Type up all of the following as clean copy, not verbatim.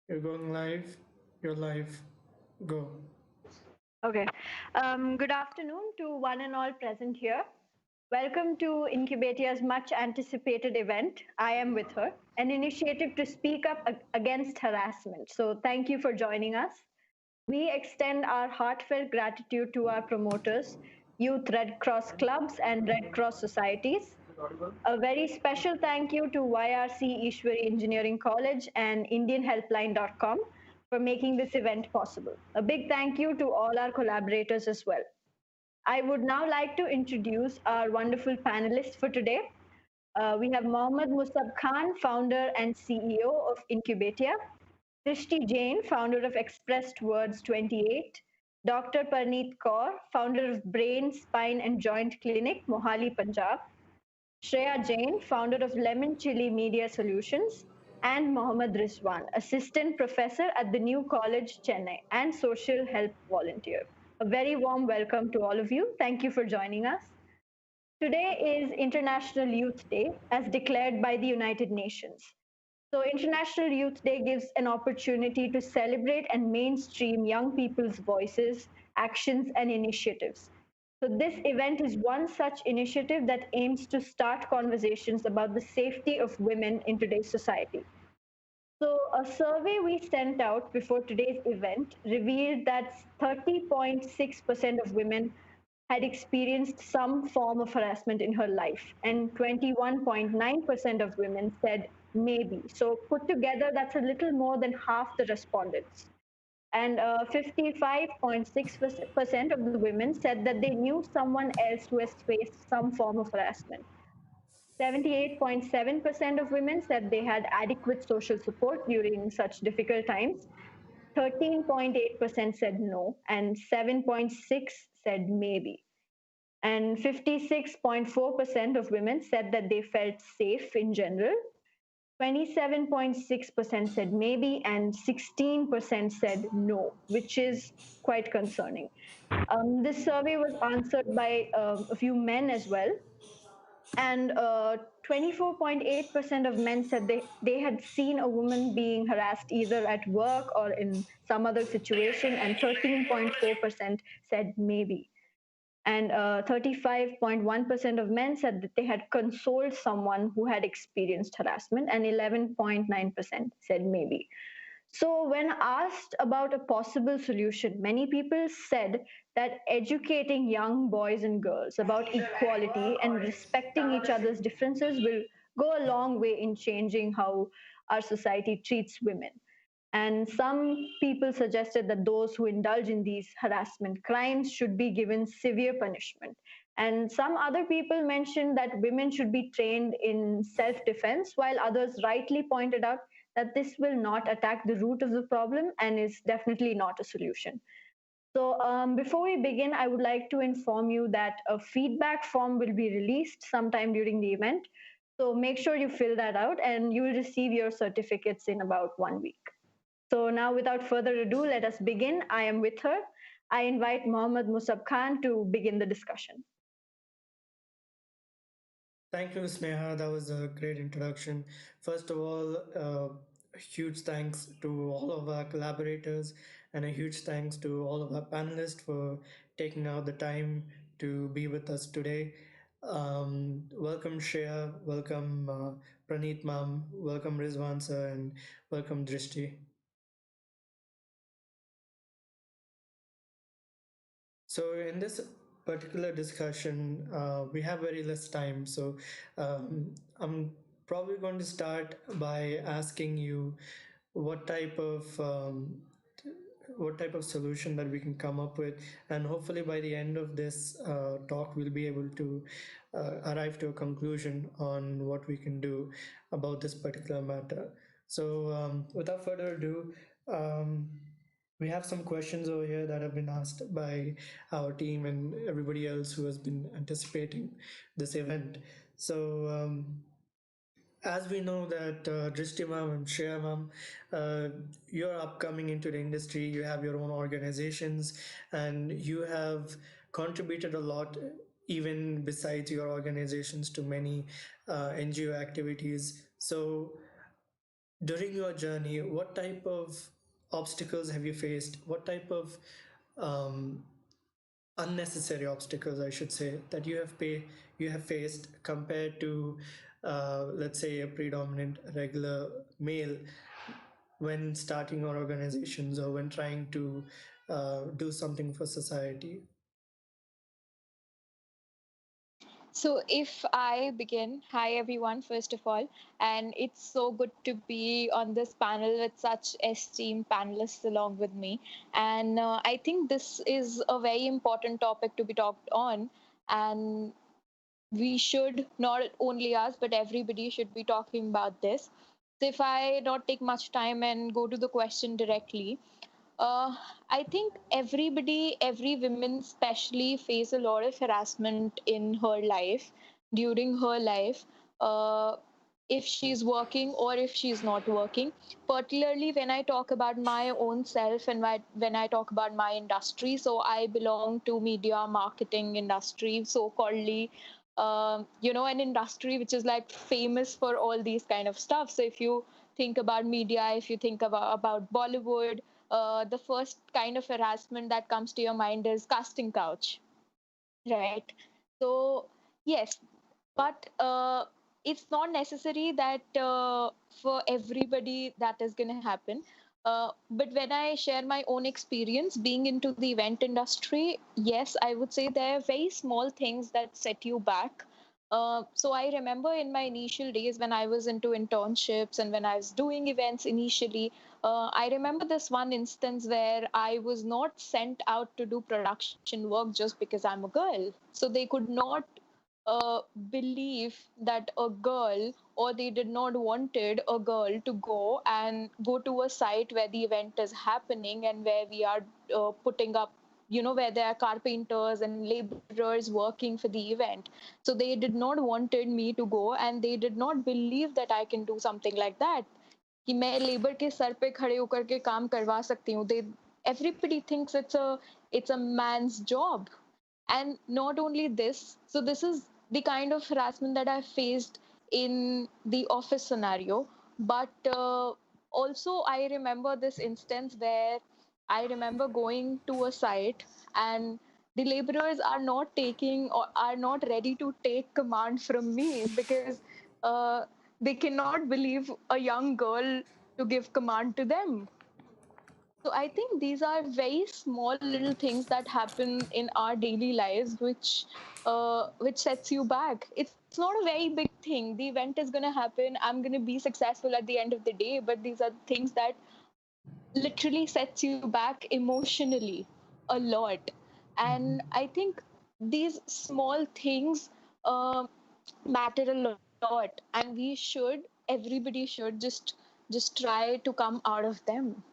You're going live. You're live. Go. Okay. Good afternoon to one and all present here. Welcome to Incubatia's much anticipated event. I am with her, an initiative to speak up against harassment. So, thank you for joining us. We extend our heartfelt gratitude to our promoters, Youth Red Cross clubs, and Red Cross societies. A very special thank you to YRC Ishwari Engineering College and IndianHelpline.com for making this event possible. A big thank you to all our collaborators as well. I would now like to introduce our wonderful panelists for today. We have Mohammad Musab Khan, founder and CEO of Incubatia, Srishti Jain, founder of Expressed Words 28, Dr. Parneet Kaur, founder of Brain, Spine and Joint Clinic, Mohali, Punjab, Shreya Jain, founder of Lemon Chili Media Solutions, and Mohammad Rizwan, assistant professor at the New College, Chennai, and social help volunteer. A very warm welcome to all of you. Thank you for joining us. Today is International Youth Day, as declared by the United Nations. So, International Youth Day gives an opportunity to celebrate and mainstream young people's voices, actions, and initiatives. So, this event is one such initiative that aims to start conversations about the safety of women in today's society. So, a survey we sent out before today's event revealed that 30.6% of women had experienced some form of harassment in her life, and 21.9% of women said maybe. So, put together, that's a little more than half the respondents. And 55.6% of the women said that they knew someone else who has faced some form of harassment. 78.7% of women said they had adequate social support during such difficult times. 13.8% said no, and 7.6 said maybe. And 56.4% of women said that they felt safe in general. 27.6% said maybe, and 16% said no, which is quite concerning. This survey was answered by a few men as well, and 24.8% of men said they had seen a woman being harassed either at work or in some other situation, and 13.4% said maybe. And 35.1% of men said that they had consoled someone who had experienced harassment, and 11.9% said maybe. So, when asked about a possible solution, many people said that educating young boys and girls about equality and respecting each other's differences will go a long way in changing how our society treats women. And some people suggested that those who indulge in these harassment crimes should be given severe punishment. And some other people mentioned that women should be trained in self defense, while others rightly pointed out that this will not attack the root of the problem and is definitely not a solution. So, before we begin, I would like to inform you that a feedback form will be released sometime during the event. So, make sure you fill that out and you will receive your certificates in about 1 week. So now, without further ado, let us begin. I am with her. I invite Mohammad Musab Khan to begin the discussion. Thank you, Sneha. That was a great introduction. First of all, a huge thanks to all of our collaborators and a huge thanks to all of our panelists for taking out the time to be with us today. Welcome, Shreya. Welcome, Praneet Ma'am. Welcome, Rizwan sir, and welcome, Drishti. So in this particular discussion, we have very less time. So I'm probably going to start by asking you what type of solution that we can come up with, and hopefully by the end of this talk, we'll be able to arrive to a conclusion on what we can do about this particular matter. So without further ado. We have some questions over here that have been asked by our team and everybody else who has been anticipating this event. So, as we know that Drishti ma'am and Shreya ma'am, you're upcoming into the industry, you have your own organizations, and you have contributed a lot, even besides your organizations, to many NGO activities. So, during your journey, what type of obstacles have you faced? What type of um, unnecessary obstacles, I should say, that you have faced compared to, let's say, a predominant regular male when starting our organizations or when trying to do something for society? So, if I begin, hi everyone, first of all, and it's so good to be on this panel with such esteemed panelists along with me. And I think this is a very important topic to be talked on, and we should, not only us, but everybody should be talking about this. So, if I not take much time and go to the question directly, uh, I think everybody, every woman especially, face a lot of harassment in her life, during her life, uh, if she's working or if she's not working. Particularly when I talk about my own self and when I talk about my industry. So I belong to media marketing industry, so calledly. An industry which is like famous for all these kind of stuff. So if you think about media, if you think about Bollywood, the first kind of harassment that comes to your mind is casting couch, right? So, yes, but it's not necessary that for everybody that is going to happen. But when I share my own experience being into the event industry, yes, I would say there are very small things that set you back. So I remember in my initial days when I was into internships and when I was doing events initially, I remember this one instance where I was not sent out to do production work just because I'm a girl. So they could not believe that a girl, or they did not wanted a girl to go and go to a site where the event is happening and where we are putting up, where there are carpenters and laborers working for the event. So they did not wanted me to go, and they did not believe that I can do something like that, कि मैं labour के sir पे खड़े होकर के काम करवा सकती हूँ. They everybody thinks it's a man's job. And not only this, so this is the kind of harassment that I faced in the office scenario. But also, I remember this instance where I remember going to a site, and the laborers are not taking or are not ready to take command from me because they cannot believe a young girl to give command to them. So I think these are very small little things that happen in our daily lives, which sets you back. It's not a very big thing. The event is gonna happen. I'm gonna be successful at the end of the day. But these are things that literally sets you back emotionally a lot. And I think these small things uh, matter a lot, and everybody should just try to come out of them.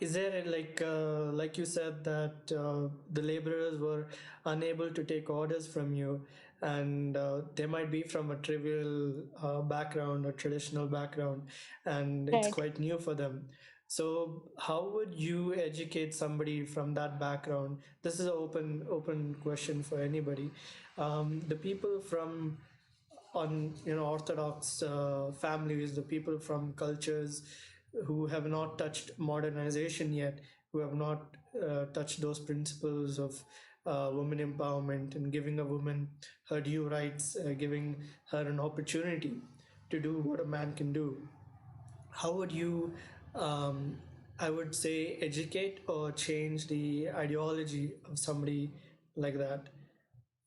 Is there like you said that the laborers were unable to take orders from you, and they might be from a trivial background or traditional background, and it's Right. quite new for them. So, how would you educate somebody from that background? This is an open question for anybody. The people from on orthodox families, the people from cultures who have not touched modernization yet, who have not touched those principles of women empowerment and giving a woman her due rights, giving her an opportunity to do what a man can do. How would you, um, I would say, educate or change the ideology of somebody like that?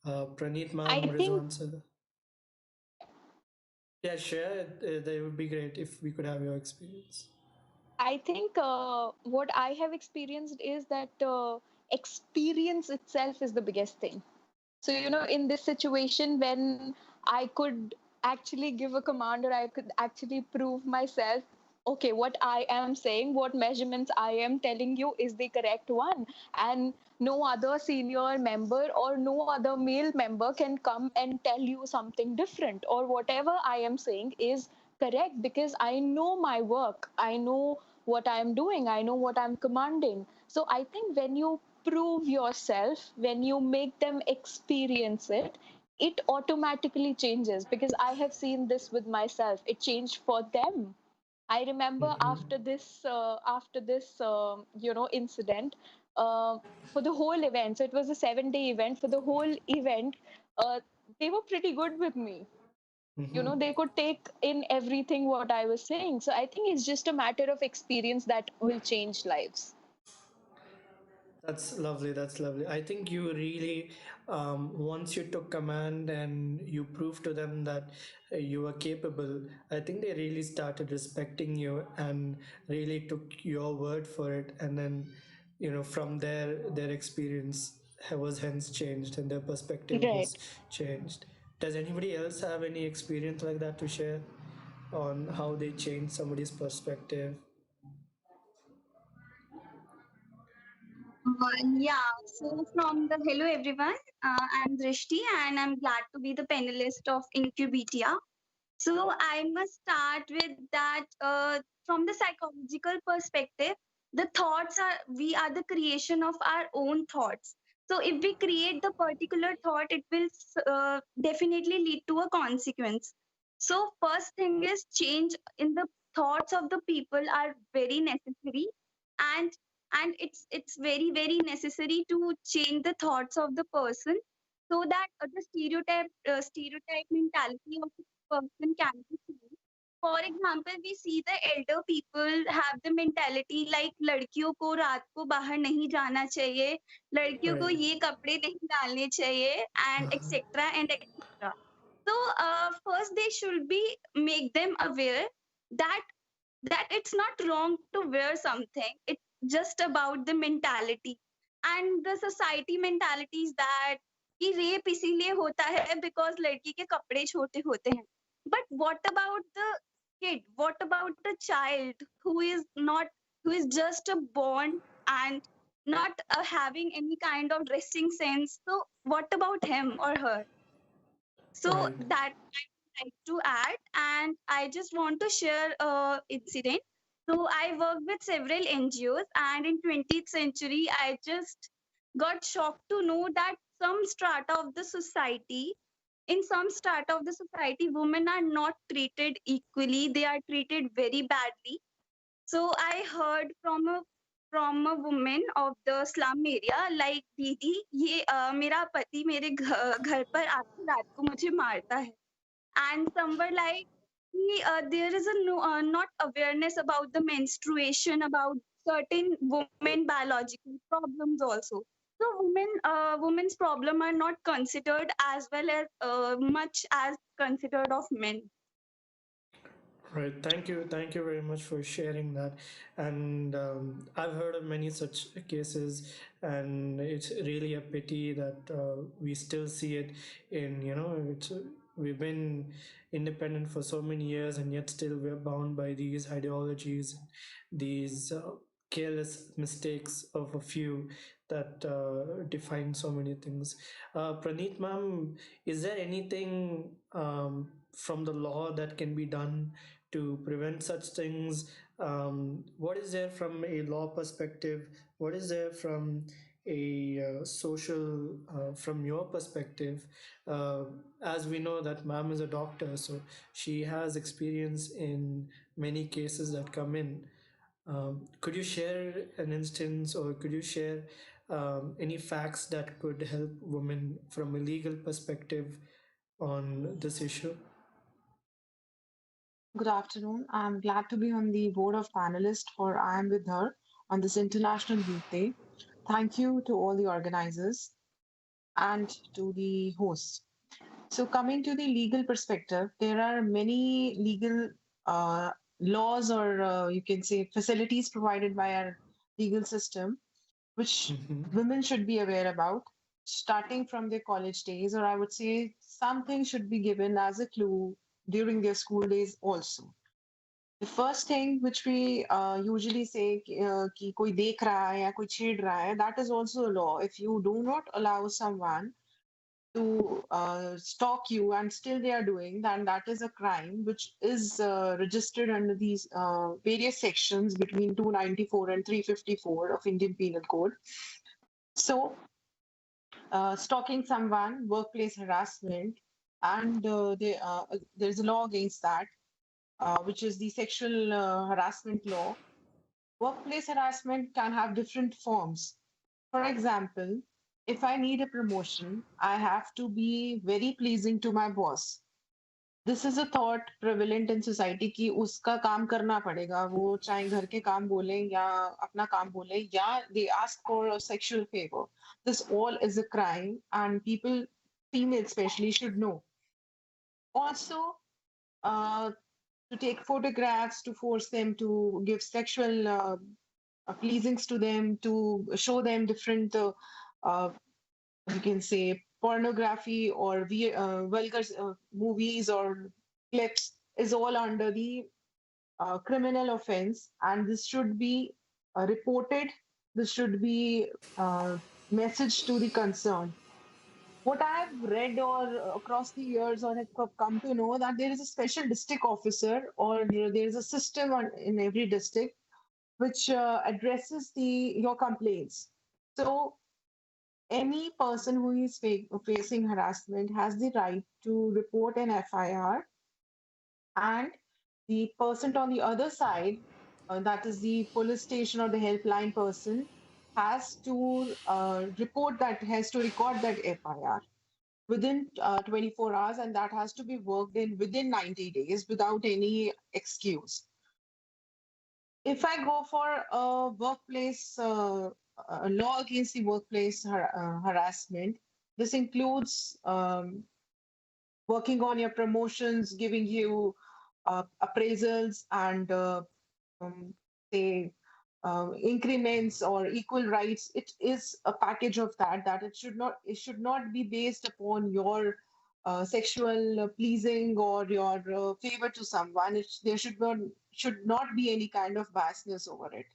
Praneet, ma'am, I think Rizwan sir. Yeah, share. That would be great if we could have your experience. I think what I have experienced is that experience itself is the biggest thing. So, in this situation, when I could actually give a command or I could actually prove myself, okay, what I am saying, what measurements I am telling you is the correct one. And no other senior member or no other male member can come and tell you something different, or whatever I am saying is correct because I know my work. I know what I'm doing. I know what I'm commanding. So I think when you prove yourself, when you make them experience it, it automatically changes because I have seen this with myself. It changed for them. I remember Hmm. after this incident, uh, for the whole event. So it was a 7 day event. For the whole event, uh, they were pretty good with me. Hmm. They could take in everything what I was saying. So I think it's just a matter of experience that will change lives. That's lovely. That's lovely. I think you really, once you took command and you proved to them that you were capable, I think they really started respecting you and really took your word for it. And then, from there, their experience was hence changed and their perspective Right. was changed. Does anybody else have any experience like that to share on how they changed somebody's perspective? Yeah, so from the hello everyone, I'm Drishti and I'm glad to be the panelist of Incubatia. So I must start with that from the psychological perspective, the thoughts are we are the creation of our own thoughts. So if we create the particular thought, it will definitely lead to a consequence. So first thing is change in the thoughts of the people are very necessary, and it's very necessary to change the thoughts of the person so that the stereotype mentality of person can be seen. For example, we see the elder people have the mentality like लड़कियों को रात को बाहर नहीं जाना चाहिए, लड़कियों को Right. ये कपड़े नहीं डालने चाहिए, and etc. and etc. So first they should be make them aware that it's not wrong to wear something. It's just about the mentality and the society mentalities that कि रेप इसीलिए होता है because लड़की के कपड़े छोटे होते हैं. But what about the kid? What about the child who is just a born and not having any kind of dressing sense? So what about him or her? So Right. that I would like to add, and I just want to share a incident. So I work with several NGOs, and in 20th century, I just got shocked to know that some strata of the society, in some strata of the society, women are not treated equally. They are treated very badly. So I heard from a woman of the slum area like दीदी ये मेरा पति मेरे घर पर आके रात को मुझे मारता है. And some were like there is a no, not awareness about the menstruation, about certain women biological problems also. So women's problem are not considered as well as much as considered of men. Right. Thank you very much for sharing that. And I've heard of many such cases, and it's really a pity that we still see it in, we've been independent for so many years, and yet still we're bound by these ideologies, these careless mistakes of a few that define so many things. Praneet, ma'am, is there anything from the law that can be done to prevent such things? What is there from a law perspective? What is there from a social, from your perspective? Uh, as we know that ma'am is a doctor, so she has experience in many cases that come in. Could you share an instance, or could you share any facts that could help women from a legal perspective on this issue? Good afternoon. I'm glad to be on the board of panelists for I Am With Her on this International Youth Day. Thank you to all the organizers and to the hosts. So, coming to the legal perspective, there are many legal uh, laws, or you can say facilities provided by our legal system, which Mm-hmm. women should be aware about, starting from their college days, or I would say something should be given as a clue during their school days also. The first thing which we usually say कि कोई देख रहा है या कोई छेड़ रहा है, that is also a law. If you do not allow someone to stalk you and still they are doing, then that is a crime which is registered under these various sections between 294 and 354 of Indian Penal Code. So, stalking someone, workplace harassment, and there's a law against that. which is the sexual harassment law, workplace harassment can have different forms. For example, if I need a promotion, I have to be very pleasing to my boss. This is a thought prevalent in society कि उसका काम करना पड़ेगा, वो चाहे घर के काम बोले या अपना काम बोले या they ask for a sexual favor. This all is a crime and people, females especially, should know. Also, uh, to take photographs, to force them to give sexual pleasings to them, to show them different, you can say, pornography or vulgar movies or clips is all under the criminal offense, and this should be reported. This should be uh, messaged to the concerned. What I've read or across the years or have come to know that there is a special district officer or there is a system in every district which addresses the your complaints. So any person who is facing harassment has the right to report an FIR, and the person on the other side, that is the police station or the helpline person, has to has to record that FIR within 24 hours, and that has to be worked in within 90 days without any excuse. If I go for a workplace, a law against the workplace harassment, this includes working on your promotions, giving you appraisals and um, say increments or equal rights. It is a package of that. That it should not be based upon your sexual pleasing or your favor to someone. There should not be any kind of biasness over it.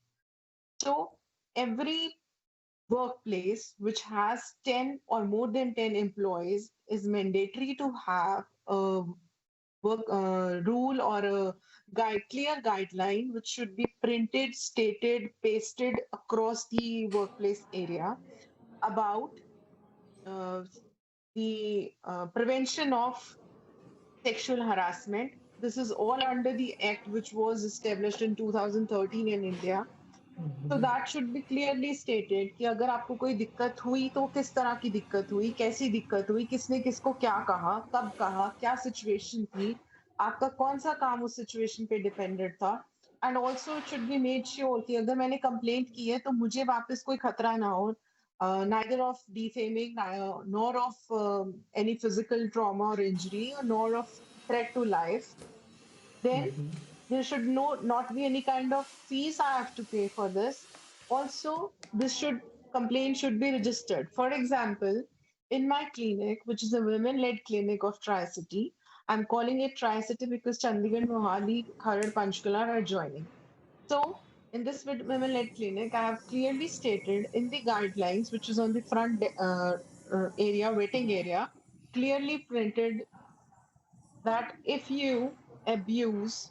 So every workplace which has 10 or more than 10 employees is mandatory to have a work rule or a clear guideline which should be printed, stated, pasted across the workplace area about uh, the prevention of sexual harassment. This is all under the act which was established in 2013 in India. So that should be clearly stated कि अगर आपको कोई दिक्कत हुई तो किस तरह की दिक्कत हुई, कैसी दिक्कत हुई, किसने किसको क्या कहा, क्या सिचुएशन थी, आपका कौन सा काम उस सिचुएशन पे डिपेंडेंट था, and also it should be made sure कि अगर मैंने कंप्लेंट की है तो मुझे वापस कोई खतरा ना हो, neither of defaming nor of any physical trauma or injury nor of threat to life. Then there should not be any kind of fees I have to pay for this. Also, this should complaint should be registered. For example, in my clinic, which is a women-led clinic of Tri-City, I'm calling it Tri-City because Chandigarh, Mohali, Kharad, Panchkula are joining. So, in this women-led clinic, I have clearly stated in the guidelines, which is on the front area, waiting area, clearly printed that if you abuse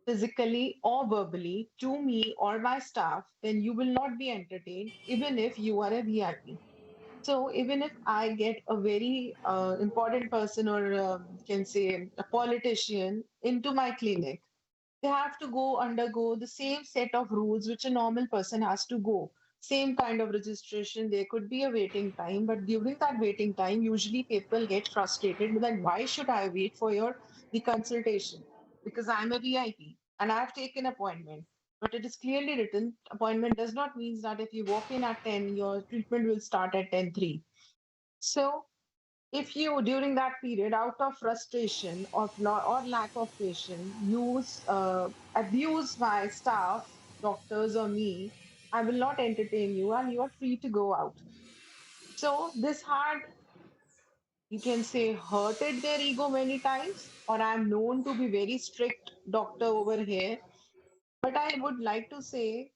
physically or verbally to me or my staff, then you will not be entertained, even if you are a VIP. So even if I get a very important person or can say a politician into my clinic, they have to go undergo the same set of rules which a normal person has to go. Same kind of registration. There could be a waiting time, but during that waiting time, usually people get frustrated that why should I wait for the consultation? Because I'm a VIP and I've taken appointment. But it is clearly written, appointment does not mean that if you walk in at 10, your treatment will start at 10:03. So if you during that period out of frustration or lack of patience use abuse my staff, doctors or me, I will not entertain you and you are free to go out. So this had, you can say, hurted their ego many times, or I'm known to be very strict doctor over here, but I would like to say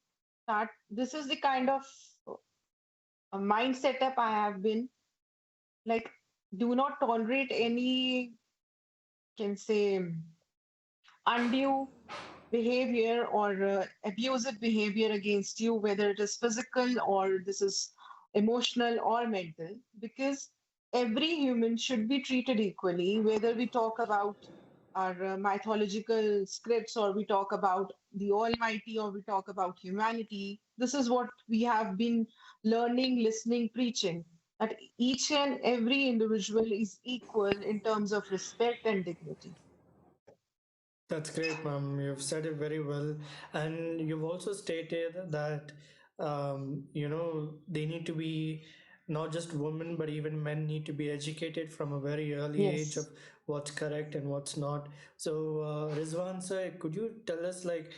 that this is the kind of mind setup I have been, like, do not tolerate any, can say, undue behavior or abusive behavior against you, whether it is physical or this is emotional or mental, because every human should be treated equally, whether we talk about our mythological scripts, or we talk about the Almighty, or we talk about humanity. This is what we have been learning, listening, preaching. That each and every individual is equal in terms of respect and dignity. That's great, ma'am. You've said it very well. And you've also stated that, they need to be not just women, but even men need to be educated from a very early age of Yes. what's correct and what's not. So, Rizwan sir, could you tell us, like,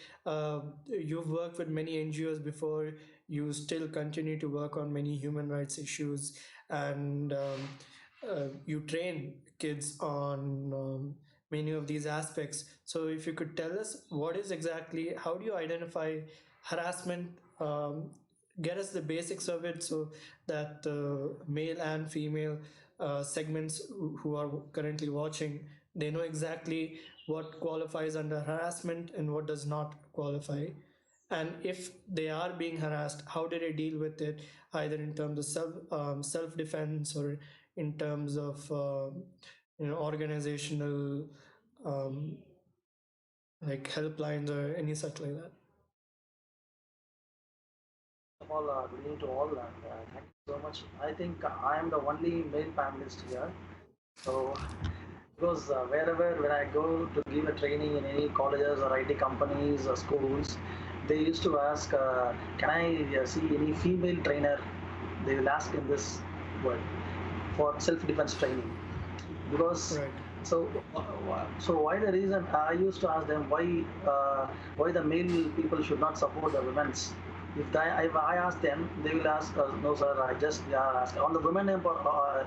you've worked with many NGOs before, you still continue to work on many human rights issues, and you train kids on many of these aspects. So, if you could tell us what is exactly, how do you identify harassment? Get us the basics of it so that male and female segments who are currently watching, they know exactly what qualifies under harassment and what does not qualify. And if they are being harassed, how do they deal with it, either in terms of self defense or in terms of organizational, um, like helplines or any such like that. Of all, good evening to all, and thank you so much. I think I am the only male panelist here. So, because wherever when I go to give a training in any colleges or IT companies or schools, they used to ask, "Can I see any female trainer?" They will ask in this word for self-defense training, because Right. so so why the reason I used to ask them why the male people should not support the women's. If I ask them, they will ask, no sir, I just ask on the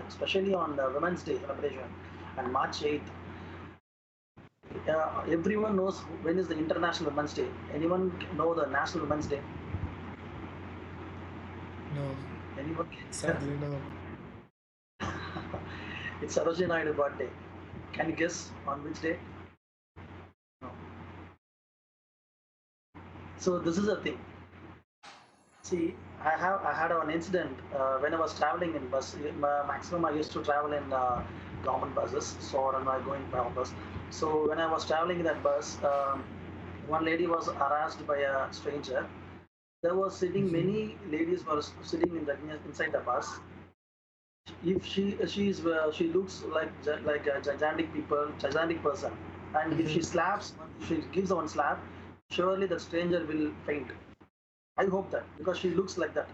especially on the Women's Day celebration and March 8th. Everyone knows when is the International Women's Day. Anyone know the National Women's Day? No, Anyone? sadly, no. It's Sarojini Naidu birthday. Can you guess on which day? No. So this is the thing. See, I had an incident when I was traveling in bus. Maximum I used to travel in government buses, so when I going by bus. So when I was traveling in that bus, one lady was harassed by a stranger. There was sitting Hmm. many ladies were sitting in the inside the bus. If she looks like a gigantic person, and if she Hmm. slaps, if she gives one slap, surely the stranger will faint. I hope that, because she looks like that.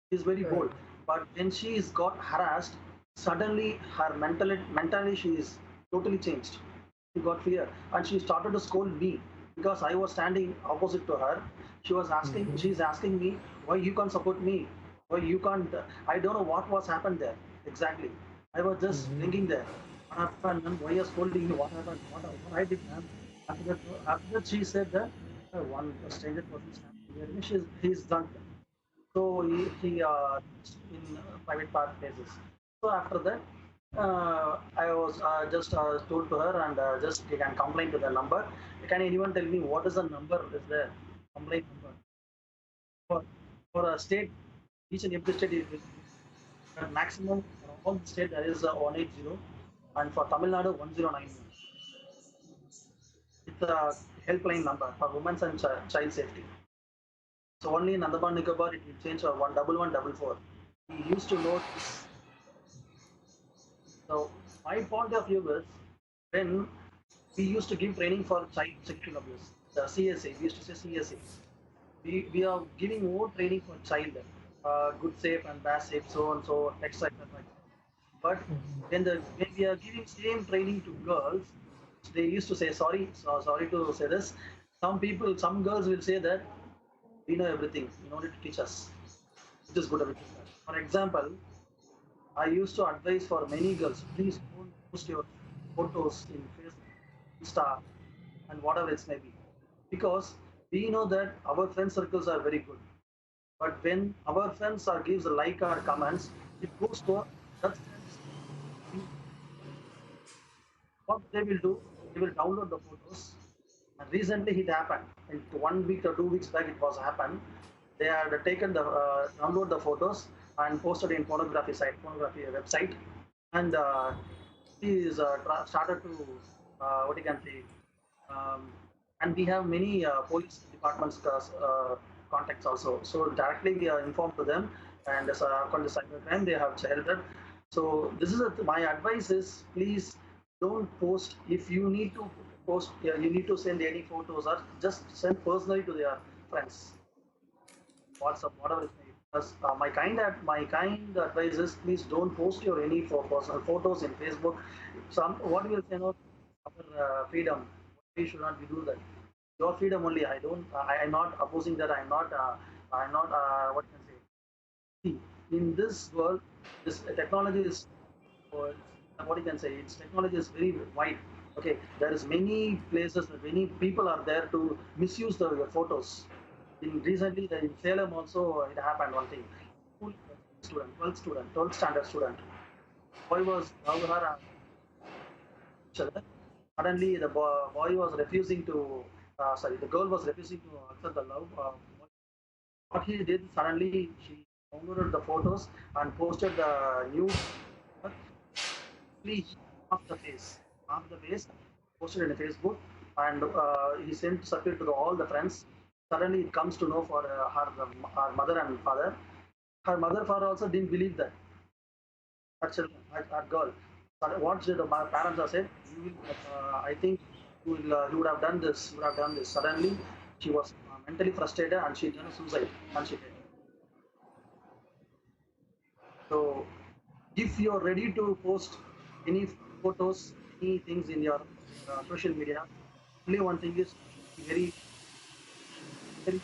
She's very Right. bold. But when she is got harassed, suddenly her mentally she is totally changed. She got fear and she started to scold me because I was standing opposite to her. Hmm. She's asking me why you can't support me, why you can't. I don't know what was happened there exactly. I was just Hmm. thinking there. What happened, ma'am? Why you scolding me? What happened? What I did, ma'am? After that, she said that one stranger person standing near me. He's drunk, so he in private park places. So after that, I was just told to her, and just you can complain to the number. Can anyone tell me what is the number? Is there complaint number for a state? Each and every state will give maximum for all the state there is 180, and for Tamil Nadu 1091. It's a helpline number for women's and child safety. So only in Andaman Nicobar it will change to 11144. We used to know this. So my point of view is, when we used to give training for child sexual abuse, the CSA, we used to say CSA. We are giving more training for child, good safe and bad safe, so and so, etc. etc. But when we are giving same training to girls, they used to say sorry to say this. Some girls will say that we know everything, you don't need to teach us, which is good, which is bad. For example, I used to advise for many girls, please don't post your photos in Facebook, Insta, and whatever it may be. Because we know that our friend circles are very good. But when our friends are gives a like or comments, it goes to that friends. What they will do, they will download the photos. And recently it happened. In 1 week or 2 weeks back it was happened. They had taken the download the photos and posted in pornography website, and he is started to what you can say, um, and we have many police departments contacts also. So directly we are informed to them, and as according to cybercrime, they have sheltered. So this is my advice is please don't post if you need to post. You need to send any photos or just send personally to their friends, WhatsApp, whatever it may be. Because my kind advice is please don't post your any for personal photos in Facebook. Some what will say no our freedom. We should not be do that. Your freedom only. I don't. I am not opposing that. I'm not. I'm not. What can I say? See, in this world, this technology is. What you can say? Its technology is very wide. Okay, there is many places, many people are there to misuse the photos. In recently in Salem also it happened one thing. School student, 12th student, 12th standard student. Boy was love her each other. Suddenly the boy was refusing to sorry, the girl was refusing to accept the love. What he did suddenly she downloaded the photos and posted the nude. He half the face, posted in Facebook, and he sent circuit to all the friends. Suddenly, it comes to know for her mother and father. Her mother father also didn't believe that her children, her girl. What my parents are said, you will, I think you would have done this. You would have done this. Suddenly, she was mentally frustrated and she done suicide and she did. So, if you're ready to post any photos, any things in your social media, only one thing is be very, very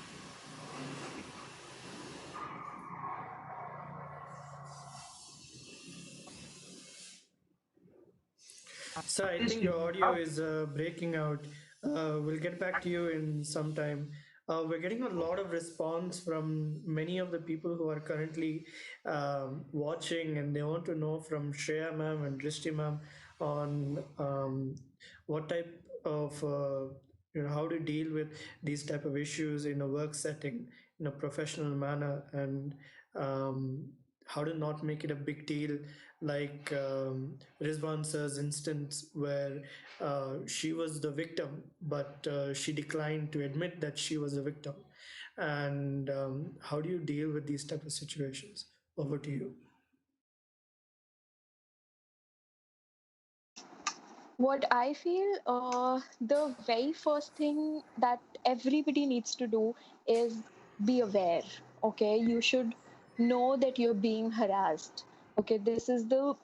So at I least think you your audio have. is breaking out. We'll get back to you in some time. We're getting a lot of response from many of the people who are currently watching, and they want to know from Shreya ma'am and Drishti ma'am on what type of how to deal with these type of issues in a work setting in a professional manner, and um, how to not make it a big deal, like Rizwan sir's instance where she was the victim, but she declined to admit that she was a victim. And how do you deal with these type of situations? Over to you. What I feel, the very first thing that everybody needs to do is be aware. Okay, you should know that you're being harassed. Okay, this is the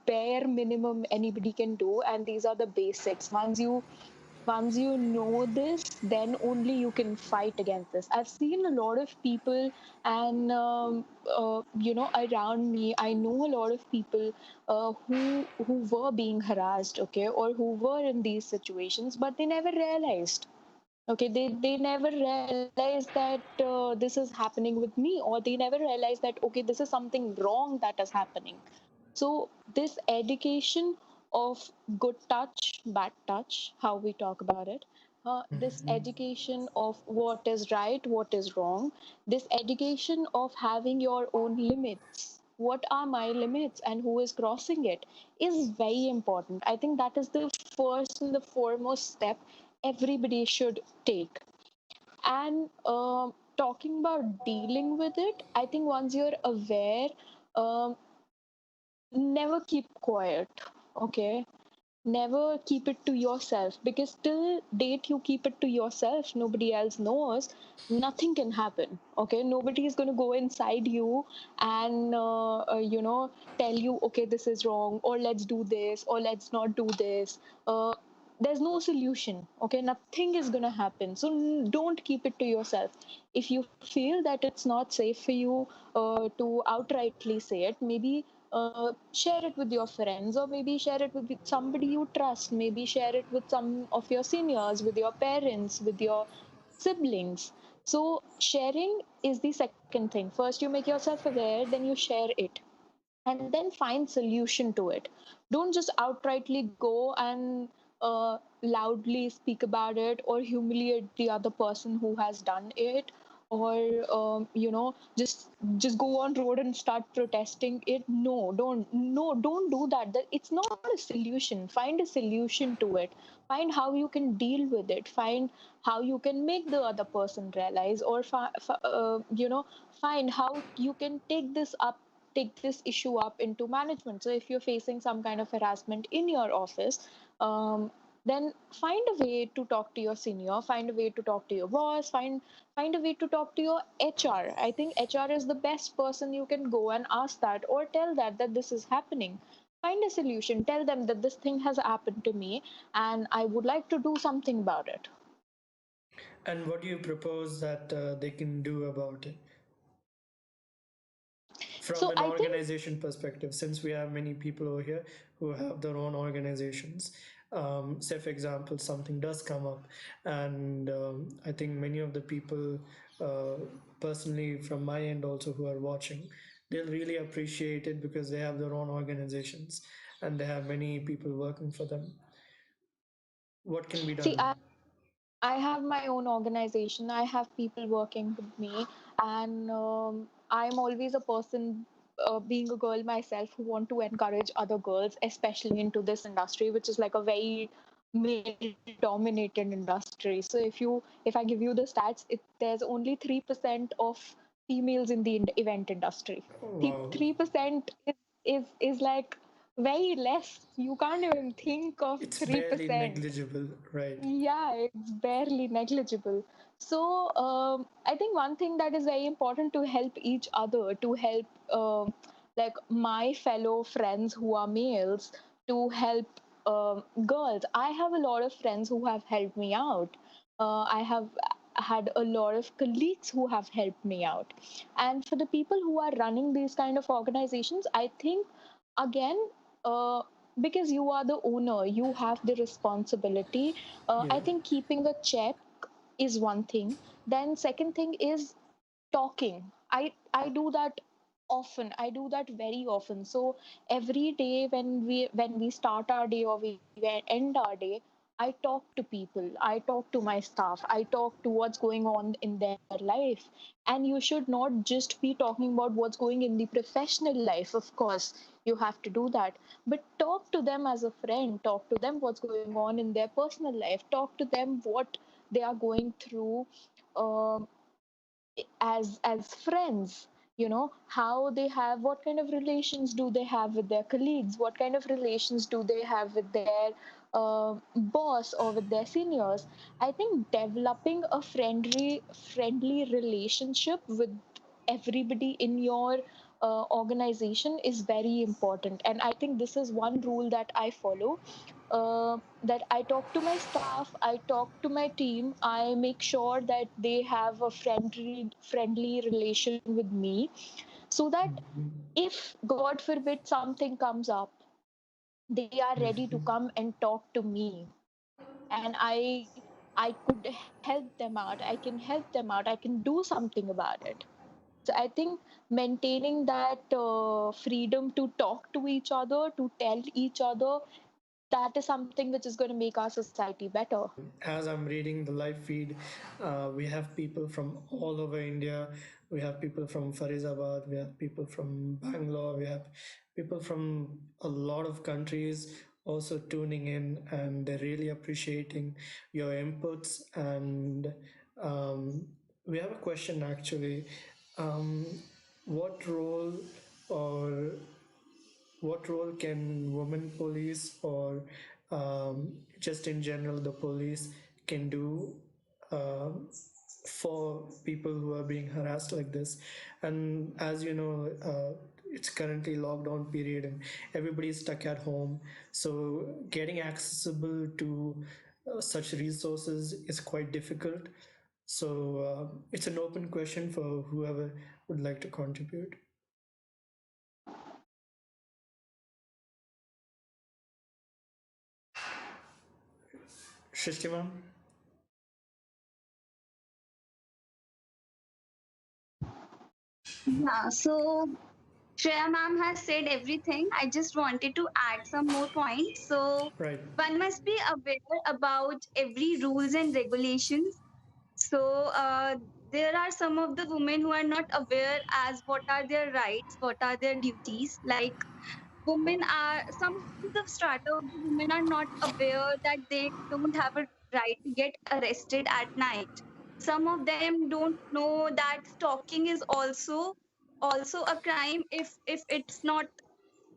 bare minimum anybody can do, and these are the basics. Once you know this, then only you can fight against this. I've seen a lot of people, and around me, I know a lot of people who were being harassed, okay, or who were in these situations, but they never realized. Okay, they never realize that this is happening with me, or they never realize that okay, this is something wrong that is happening. So this education of good touch, bad touch, how we talk about it, this education of what is right, what is wrong, this education of having your own limits, what are my limits and who is crossing it, is very important. I think that is the first and the foremost step everybody should take. And talking about dealing with it, I think once you're aware, um, never keep quiet. Okay, never keep it to yourself, because till date you keep it to yourself, nobody else knows, nothing can happen. Okay, nobody is going to go inside you and tell you okay, this is wrong, or let's do this, or let's not do this. There's no solution. Okay, nothing is going to happen, so don't keep it to yourself. If you feel that it's not safe for you to outrightly say it, maybe share it with your friends, or maybe share it with somebody you trust, maybe share it with some of your seniors, with your parents, with your siblings. So sharing is the second thing. First you make yourself aware, then you share it, and then find solution to it. Don't just outrightly go and loudly speak about it or humiliate the other person who has done it, or just go on road and start protesting it. No, don't do that. It's not a solution. Find a solution to it. Find how you can deal with it. Find how you can make the other person realize, or find how you can take this issue up into management. So if you're facing some kind of harassment in your office, um, then find a way to talk to your senior, find a way to talk to your boss, find a way to talk to your HR. I think HR is the best person you can go and ask that, or tell that this is happening. Find a solution. Tell them that this thing has happened to me and I would like to do something about it. And what do you propose that they can do about it? From So an I think, organization perspective, since we have many people over here who have their own organizations, say for example something does come up, and I think many of the people, uh, personally from my end also, who are watching, they'll really appreciate it because they have their own organizations and they have many people working for them. What can be see, done? I have my own organization. I have people working with me, and I'm always a person, being a girl myself, who want to encourage other girls, especially into this industry, which is like a very male-dominated industry. So if I give you the stats, there's only 3% of females in the event industry. Wow, 3% is like very less. You can't even think of it's barely 3%. negligible, right? Yeah, it's barely negligible. So I think one thing that is very important to help each other, to help like my fellow friends who are males, to help girls. I have a lot of friends who have helped me out. I have had a lot of colleagues who have helped me out. And for the people who are running these kind of organizations, I think again, uh, because you are the owner, you have the responsibility. Yeah. I think keeping a check is one thing. Then second thing is talking. I do that often. I do that very often. So every day when we start our day or we end our day, I talk to people, I talk to my staff, I talk to what's going on in their life. And you should not just be talking about what's going in the professional life. Of course you have to do that, but talk to them as a friend, talk to them what's going on in their personal life, talk to them what they are going through, um, as friends. How they have, what kind of relations do they have with their colleagues, what kind of relations do they have with their boss or with their seniors. I think developing a friendly relationship with everybody in your organization is very important. And I think this is one rule that I follow, that I talk to my staff, I talk to my team, I make sure that they have a friendly relation with me, so that if God forbid something comes up, they are ready to come and talk to me, and I could help them out. I can help them out. I can do something about it. So I think maintaining that freedom to talk to each other, to tell each other, that is something which is going to make our society better. As I'm reading the live feed, we have people from all over India. We have people from Farizabad. We have people from Bangalore. We have people from a lot of countries also tuning in, and they're really appreciating your inputs. And um, we have a question actually. Um, what role or what role can women police, or just in general the police, can do um for people who are being harassed like this? And as you know, it's currently lockdown period and everybody's stuck at home, so getting accessible to such resources is quite difficult. So it's an open question for whoever would like to contribute. Shishtima? Yeah, so Shreya ma'am has said everything. I just wanted to add some more points. So Right. one must be aware about every rules and regulations. So there are some of the women who are not aware as what are their rights, what are their duties. Like women are, some of the strata of the women are not aware that they don't have a right to get arrested at night. Some of them don't know that stalking is also a crime if it's not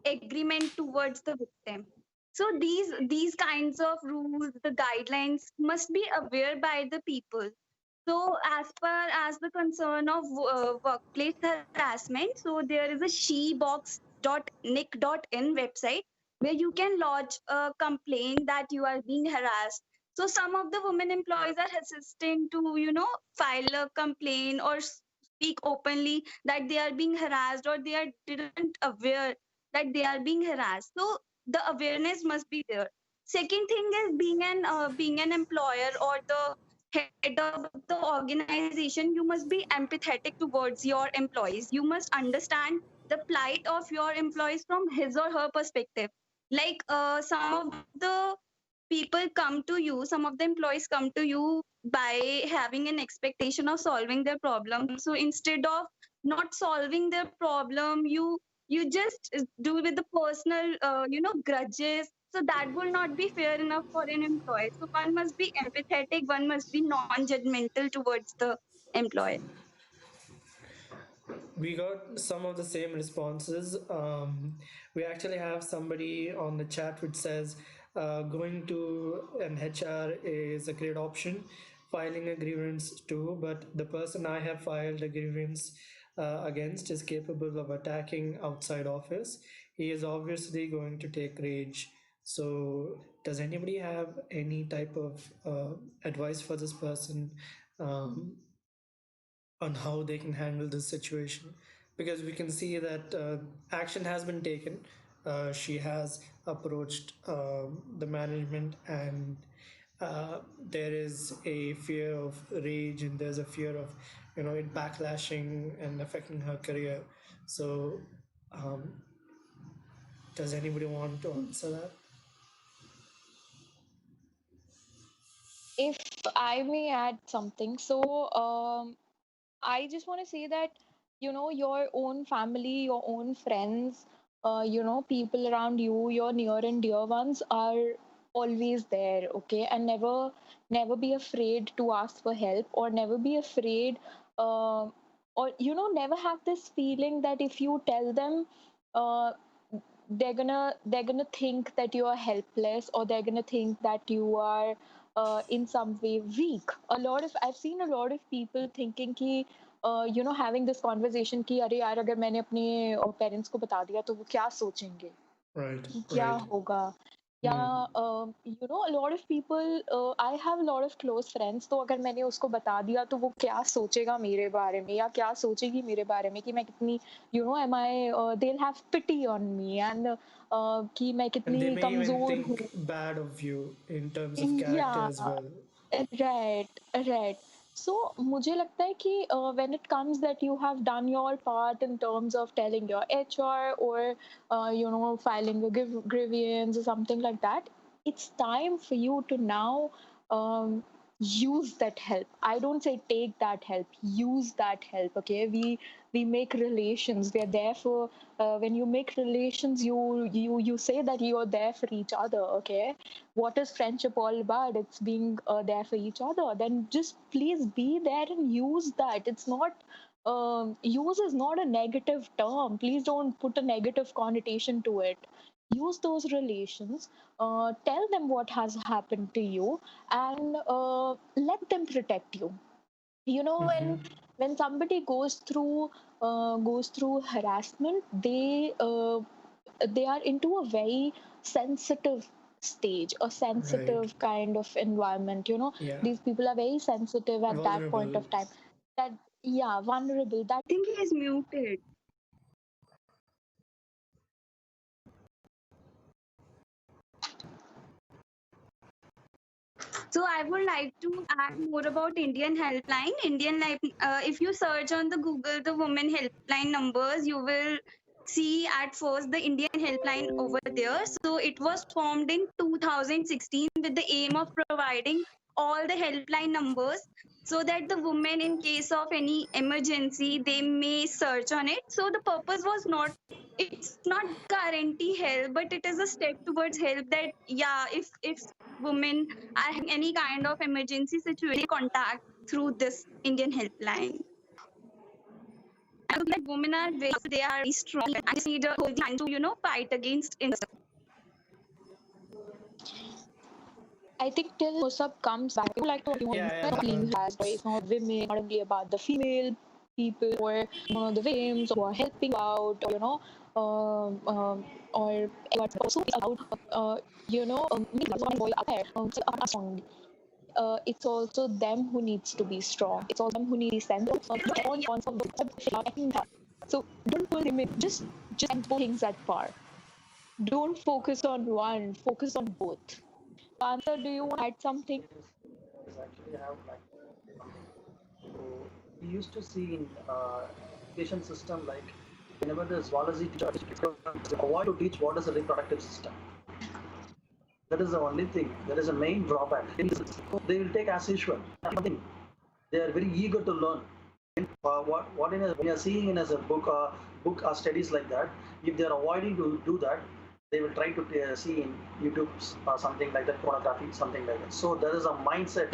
agreement towards the victim. So these kinds of rules, the guidelines must be aware by the people. So as per as the concern of workplace harassment, so there is a shebox.nic.in website where you can lodge a complaint that you are being harassed. So some of the women employees are hesitant to, file a complaint or speak openly that they are being harassed, or they are didn't aware that they are being harassed. So the awareness must be there. Second thing is being an employer or the head of the organization, you must be empathetic towards your employees. You must understand the plight of your employees from his or her perspective. Like some of the people come to you, some of the employees come to you by having an expectation of solving their problem. So instead of not solving their problem, you just do with the personal grudges. So that will not be fair enough for an employee. So one must be empathetic, one must be non-judgmental towards the employee. We got some of the same responses. We actually have somebody on the chat which says going to an HR is a great option, filing a grievance too, but the person I have filed a grievance against is capable of attacking outside office. He is obviously going to take rage. So, does anybody have any type of advice for this person? On how they can handle this situation, because we can see that action has been taken. She has approached the management, and there is a fear of rage, and there's a fear of it backlashing and affecting her career. So um, does anybody want to answer that? If I may add something, so I just want to say that, your own family, your own friends, people around you, your near and dear ones are always there, okay? And never be afraid to ask for help, or never be afraid, uh, or, never have this feeling that if you tell them, uh, they're gonna think that you are helpless, or they're gonna think that you are in some way weak. I've seen a lot of people thinking कि having this conversation कि अरे यार अगर मैंने अपने parents को बता दिया तो वो क्या सोचेंगे Right, कि क्या right. होगा या a lot of people, I have a lot of close friends, तो अगर मैंने उसको बता दिया तो वो क्या सोचेगा मेरे बारे में या क्या सोचेगी मेरे बारे में कि मैं कितनी am I they'll have pity on me, and कि मैं And they कितनी may even कमजोर think हूँ. bad of you in terms of character Yeah, as well. right, right. So मुझे लगता है कि when it comes that you have done your part in terms of telling your HR, or filing a grievance or something like that, it's time for you to now use that help. I don't say take that help, use that help. Okay, we make relations. We are there for when you make relations, you say that you are there for each other. Okay, what is friendship all about? It's being there for each other. Then just please be there and use that. It's not use is not a negative term. Please don't put a negative connotation to it. Use those relations, tell them what has happened to you, and let them protect you. When Mm-hmm. somebody goes through harassment, they are into a very sensitive stage, a Right. sensitive kind of environment. Yeah. These people are very sensitive at that point Vulnerable. of time. That, yeah, vulnerable. That I think he is muted. So I would like to add more about Indian helpline. If you search on the Google the women helpline numbers, you will see at first the Indian helpline over there. So it was formed in 2016 with the aim of providing all the helpline numbers so that the women, in case of any emergency, they may search on it. So the purpose was not, it's not guarantee help, but it is a step towards help, that yeah, if women are having any kind of emergency situation, contact through this Indian helpline. And that women are very, they are very strong and just need a holding hand to, fight against injustice. I think till Musab comes back, I would like to Yeah, feeling has, or it's not women, not only about the female people or the victims who are helping out, or or also about boy out there, are strong. It's also them who needs to be strong. It's also them who needs to be sent. So don't pull him in. Just both things at par. Don't focus on one. Focus on both. Answer, do you want to add something? Yes, actually, I have like something. So we used to see in education system, like whenever the zoology teacher avoid to teach what is a reproductive system. That is the only thing. That is a main drawback. They will take as usual. Nothing. They are very eager to learn. What in a, when you are seeing in as a book or studies like that, if they are avoiding to do that, they will try to see in YouTube or something like that, pornography, something like that. So there is a mindset.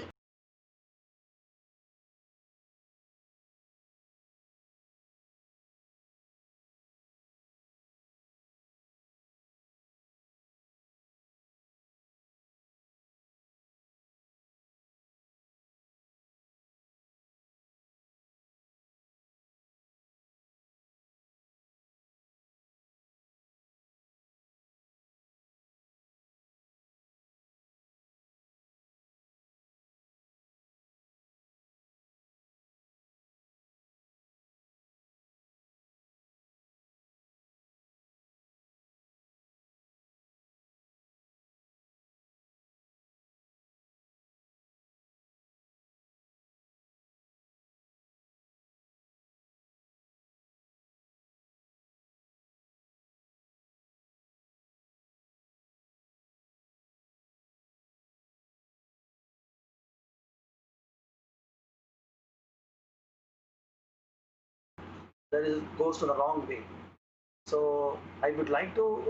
That is goes to the wrong way. So I would like to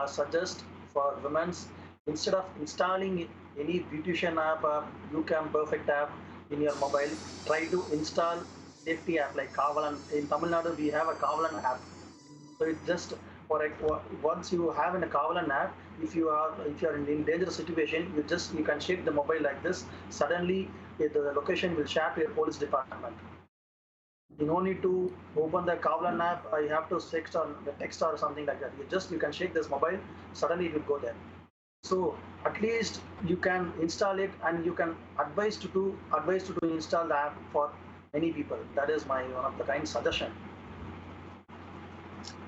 suggest for women's, instead of installing any beautician app or YouCam Perfect app in your mobile, try to install safety app like Kavalan. In Tamil Nadu, we have a Kavalan app. So it's just for once you have in a Kavalan app, if you are in dangerous situation, you can shake the mobile like this. Suddenly, the location will share to your police department. You don't need to open the Kavlan app. You have to text or something like that. You can shake this mobile. Suddenly it will go there. So at least you can install it, and you can advise to install the app for many people. That is my one of the kind suggestion.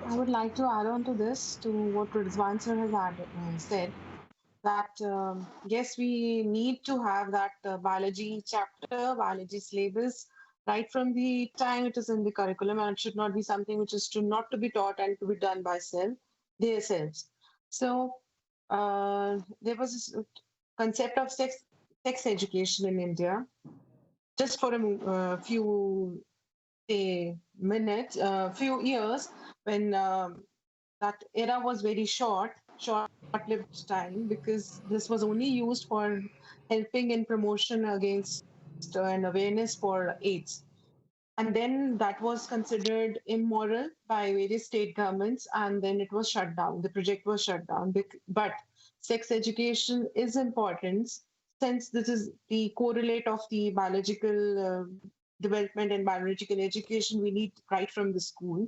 I would like to add on to this, to what Rizwan sir has said, that yes, we need to have that biology chapter, biology syllabus, right from the time it is in the curriculum, and it should not be something which is not to be taught and to be done by themselves. So there was this concept of sex education in India, just for a few minutes, few years, when that era was very short-lived time, because this was only used for helping in promotion against and awareness for AIDS. And then that was considered immoral by various state governments, and then it was shut down. The project was shut down. But sex education is important, since this is the correlate of the biological development and biological education we need right from the school.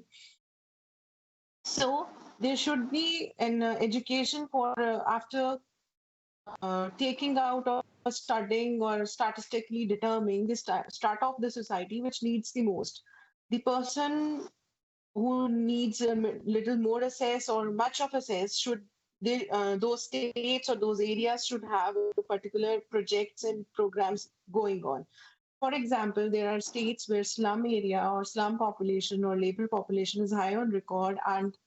So there should be an education for after taking out or studying or statistically determining the start of the society which needs the most. The person who needs a little more access or much of access should those states or those areas should have particular projects and programs going on. For example, there are states where slum area or slum population or labor population is high on record, and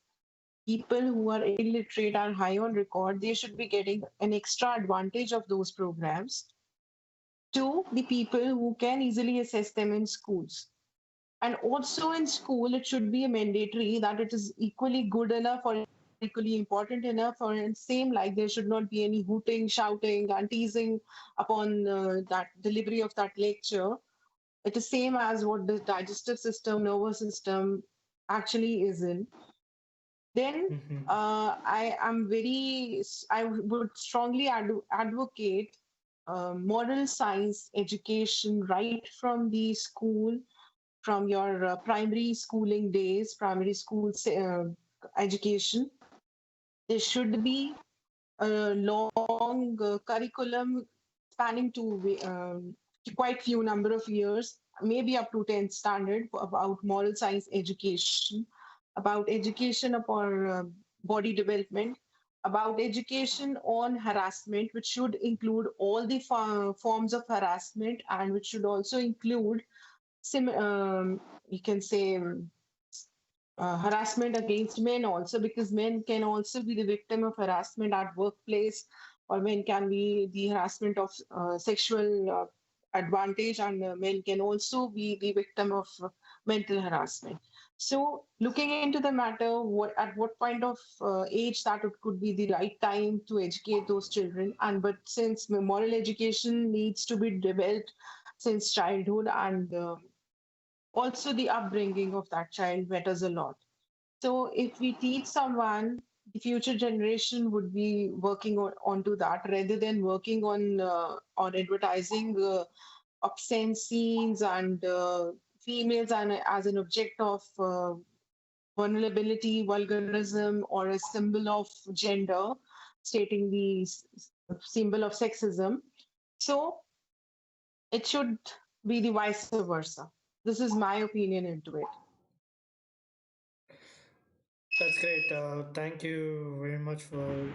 people who are illiterate are high on record. They should be getting an extra advantage of those programs. to the people who can easily assess them in schools. And also in school, it should be a mandatory that it is equally good enough or equally important enough, or in same like there should not be any hooting, shouting, and teasing upon that delivery of that lecture. It is same as what the digestive system, nervous system actually is in. Then Mm-hmm. I would strongly advocate moral science education right from the school, from your primary schooling days, primary school education. There should be a long curriculum spanning quite few number of years, maybe up to 10th standard, about moral science education, about education upon body development, about education on harassment, which should include all the forms of harassment, and which should also include you can say harassment against men also, because men can also be the victim of harassment at workplace, or men can be the harassment of sexual advantage, and men can also be the victim of mental harassment. So looking into the matter, at what point of age that it could be the right time to educate those children, and but since moral education needs to be developed since childhood, and also the upbringing of that child matters a lot. So if we teach someone, the future generation would be working onto that rather than working on advertising obscene scenes and females and as an object of vulnerability, vulgarism, or a symbol of gender, stating the symbol of sexism. So it should be the vice versa. This is my opinion into it. That's great. Thank you very much for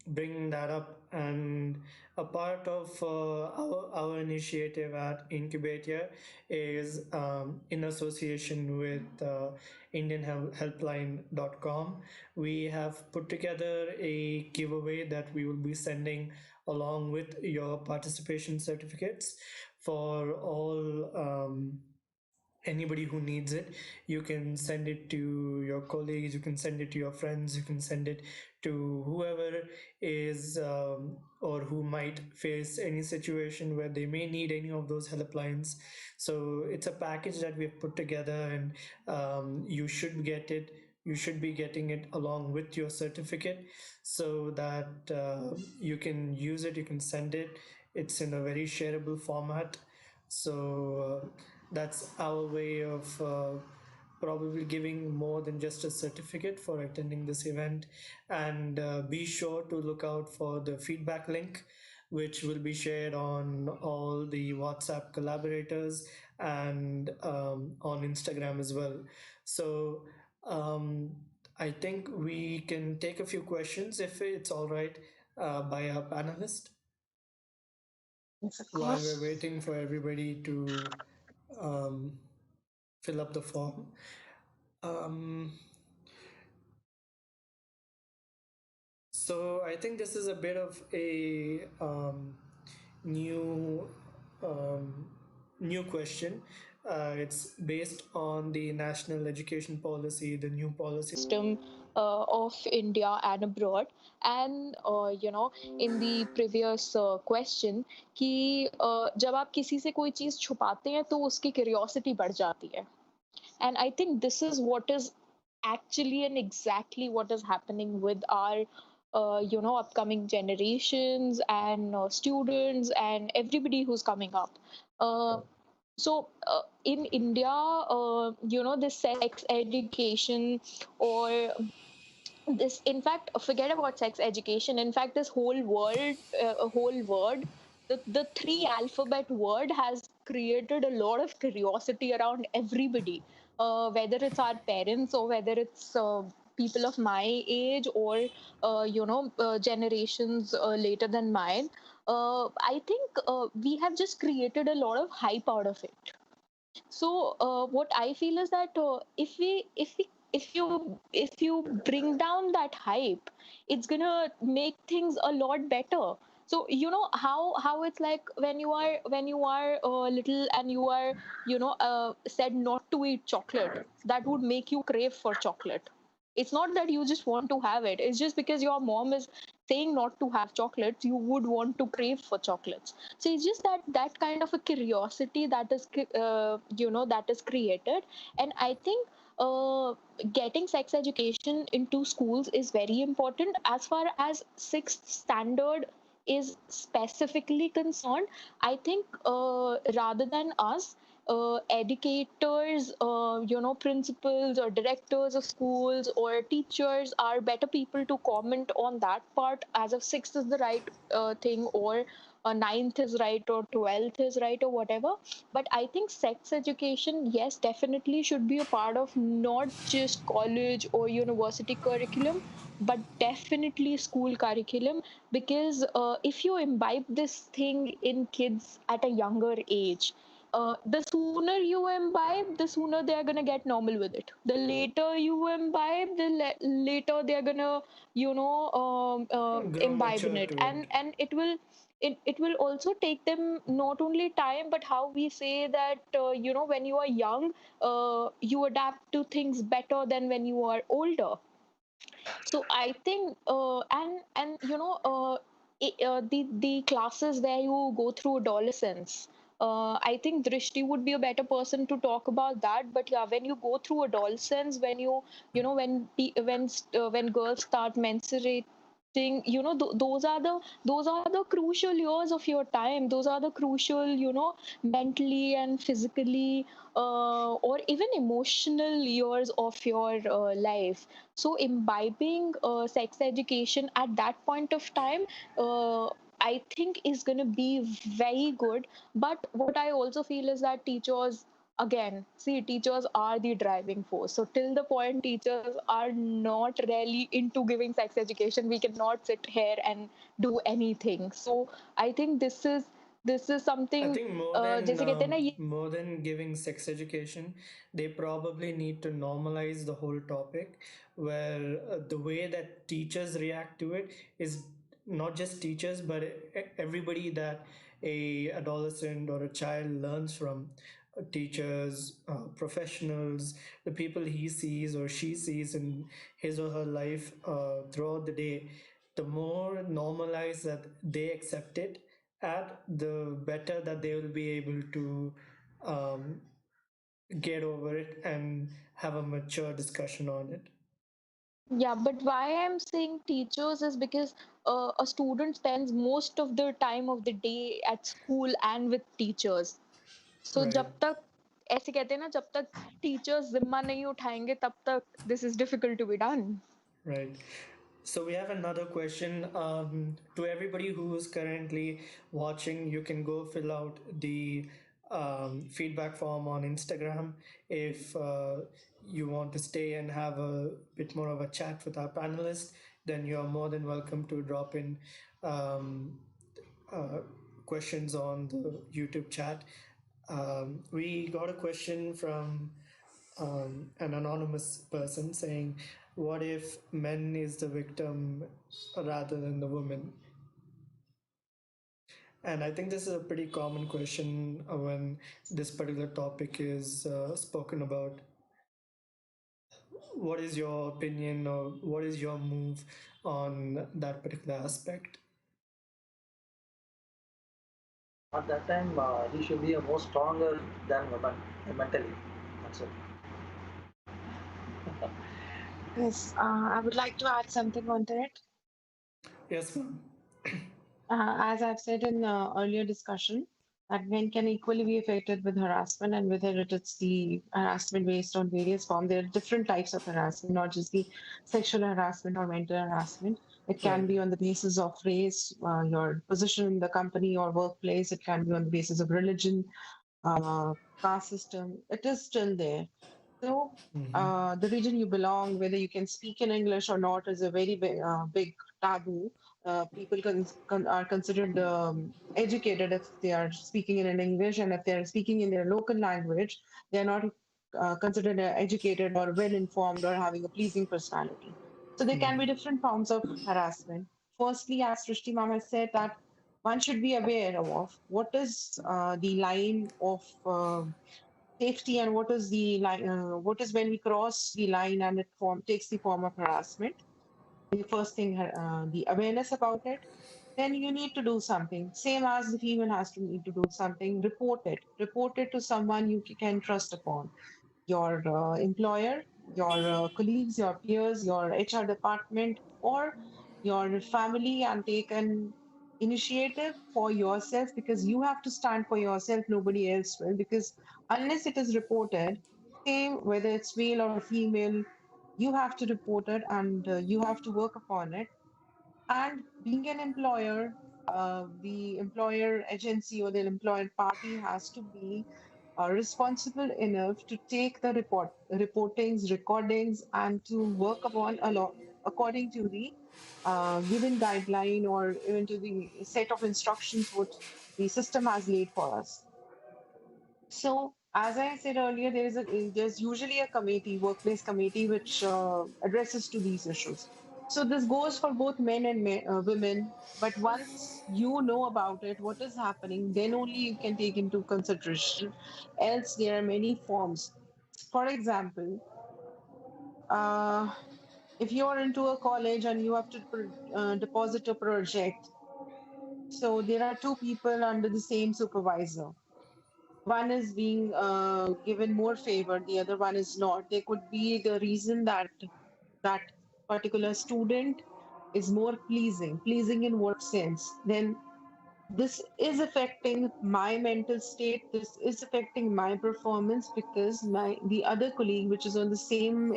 bringing that up. And a part of our initiative at Incubator is in association with IndianHelpline.com. We have put together a giveaway that we will be sending along with your participation certificates for all. Anybody who needs it. You can send it to your colleagues, you can send it to your friends, you can send it to whoever is or who might face any situation where they may need any of those helplines. So it's a package that we've put together, and you should get it, you should be getting it along with your certificate, so that you can use it, you can send it. It's in a very shareable format. So that's our way of probably giving more than just a certificate for attending this event. And be sure to look out for the feedback link, which will be shared on all the WhatsApp collaborators and on Instagram as well. So um, I think we can take a few questions if it's all right by our panelist Yes, of while we're course. waiting for everybody to um, fill up the form. Um, so I think this is a bit of a new um, new question. It's based on the national education policy, the new policy system of India and abroad. And in the previous question कि जब आप किसी से कोई चीज छुपाते हैं तो उसकी क्यूरियोसिटी बढ़ जाती है. And I think this is what is actually and exactly what is happening with our upcoming generations and students and everybody who's coming up. So in India, this sex education, or this, in fact, forget about sex education. In fact, this whole word, the three alphabet word has created a lot of curiosity around everybody, whether it's our parents or whether it's people of my age, or generations later than mine. I think we have just created a lot of hype out of it. So what I feel is that if you bring down that hype, it's gonna make things a lot better. So you know how it's like when you are little and you are said not to eat chocolate, that would make you crave for chocolate. It's not that you just want to have it, it's just because your mom is saying not to have chocolates, you would want to crave for chocolates. So it's just that kind of a curiosity that is that is created. And I think getting sex education into schools is very important. As far as sixth standard is specifically concerned, I think rather than us, educators, principals or directors of schools or teachers are better people to comment on that part, as if sixth is the right thing, or ninth is right, or 12th is right, or whatever. But I think sex education, yes, definitely should be a part of not just college or university curriculum, but definitely school curriculum. Because if you imbibe this thing in kids at a younger age, the sooner you imbibe, the sooner they're gonna get normal with it. The later you imbibe, the later they're gonna, Grow imbibe in mature it. to And it. it will also take them not only time, but how we say that, when you are young, you adapt to things better than when you are older. So I think and the classes where you go through adolescence, I think Drishti would be a better person to talk about that. But yeah, when you go through adolescence, when when girls start menstruating, those are the crucial years of your time. Those are the crucial, mentally and physically, or even emotional years of your life. So imbibing sex education at that point of time, uh, I think is going to be very good. But what I also feel is that teachers, again, see, teachers are the driving force. So till the point teachers are not really into giving sex education, we cannot sit here and do anything. So I think this is I something, think जैसे कहते हैं ना ये. more than giving sex education, they probably need to normalize the whole topic, where the way that teachers react to it is not just teachers, but everybody that a adolescent or a child learns from. Teachers, professionals, the people he sees or she sees in his or her life throughout the day, the more normalized that they accept it at, the better that they will be able to um, get over it and have a mature discussion on it. Yeah, but why I'm saying teachers is because a student spends most of the time of the day at school and with teachers. So Right, जब तक ऐसे कहते हैं ना, जब तक teachers जिम्मा नहीं उठाएंगे तब तक this is difficult to be done. right. So we have another question. To everybody who is currently watching, you can go fill out the feedback form on Instagram if you want to stay and have a bit more of a chat with our panelists. Then you are more than welcome to drop in um, uh, questions on the YouTube chat. We got a question from an anonymous person saying, "What if men is the victim rather than the woman?" And I think this is a pretty common question when this particular topic is spoken about. What is your opinion, or what is your move on that particular aspect? At that time, he should be a more stronger than women mentally. That's it. Yes, I would like to add something onto it. Yes, ma'am. As I've said in earlier discussion, that men can equally be affected with harassment, and whether it is the harassment based on various forms. There are different types of harassment, not just the sexual harassment or mental harassment. It Right. can be on the basis of race, your position in the company or workplace. It can be on the basis of religion, uh, caste system. It is still there. So, Mm-hmm. the region you belong, whether you can speak in English or not, is a very big taboo. People are considered educated if they are speaking in English, and if they are speaking in their local language, they are not considered educated or well informed or having a pleasing personality. So, there can be different forms of harassment. Firstly, as Srishti Ma'am has said, that one should be aware of what is the line of safety and what is the line, what is when we cross the line and it takes the form of harassment. The first thing, the awareness about it. Then you need to do something. Same as the female has to need to do something. Report it. Report it to someone you can trust upon, your employer, your colleagues, your peers, your HR department, or your family, and take an initiative for yourself, because you have to stand for yourself, nobody else will. Because unless it is reported, same whether it's male or female, you have to report it and you have to work upon it. And being an employer, the employer agency or the employer party has to be responsible enough to take the reportings, recordings, and to work upon a lot according to the given guideline or even to the set of instructions what the system has laid for us. So, as I said earlier, there's usually a committee, workplace committee, which addresses to these issues. So this goes for both men and women. But once you know about it, what is happening, then only you can take into consideration. Else, there are many forms. For example, uh, if you are into a college and you have to deposit a project, so there are two people under the same supervisor. One is being given more favor, the other one is not. There could be the reason that that particular student is more pleasing. Pleasing in what sense? Then this is affecting my mental state. This is affecting my performance because my the other colleague, which is on the same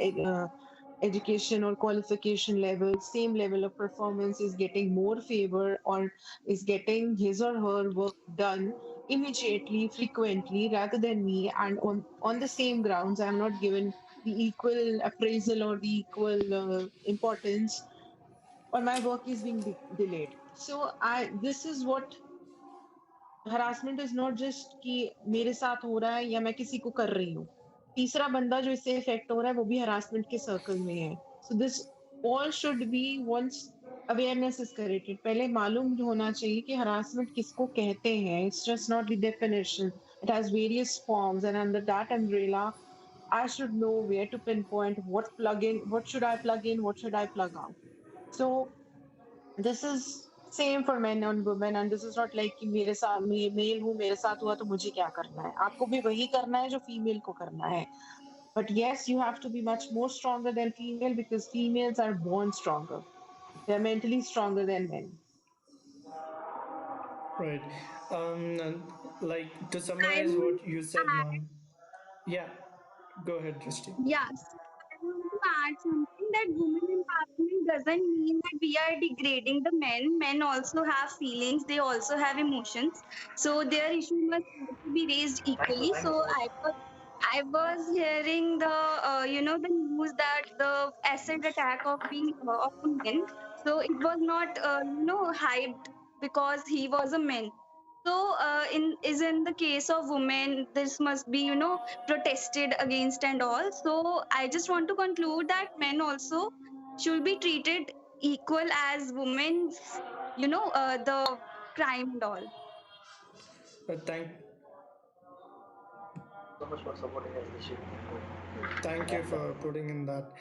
education or qualification level, same level of performance, is getting more favor or is getting his or her work done immediately, frequently, rather than me. And on the same grounds, I'm not given the equal appraisal or the equal importance, or my work is being delayed. So I this is what harassment is not just कि मेरे साथ हो रहा है या मैं किसी को कर रही हूँ, तीसरा बंदा जो इससे इफेक्ट हो रहा है वो भी हरासमेंट के सर्कल में है. So this all should be once awareness is created, पहले मालूम होना चाहिए कि हरासमेंट किसको कहते हैं. It's just not the definition, it has various forms and under that umbrella I should know where to pinpoint what plug in, what should I plug in, what should I plug out. So this is same for men and women, and this is not like कि मेरे साथ mail हूँ मेरे साथ हुआ तो मुझे क्या करना है, आपको भी वही करना है जो फीमेल को करना है. But yes, you have to be much more stronger than female because females are born stronger. They're mentally stronger than men. Right. And like to I summarize want what you to said, add, ma'am. Yeah, go ahead, Drishti. yeah, so I want to add something that women empowerment doesn't mean that we are degrading the men. Men also have feelings, they also have emotions. So their issue must also be raised equally. Thank you So so much. I was hearing the the news that the acid attack of a man. So it was not hyped because he was a man. So in the case of women, this must be protested against and all. So I just want to conclude that men also should be treated equal as women's the crime and all. Thank Thank you so much for supporting us, Rishi. Thank you for putting in that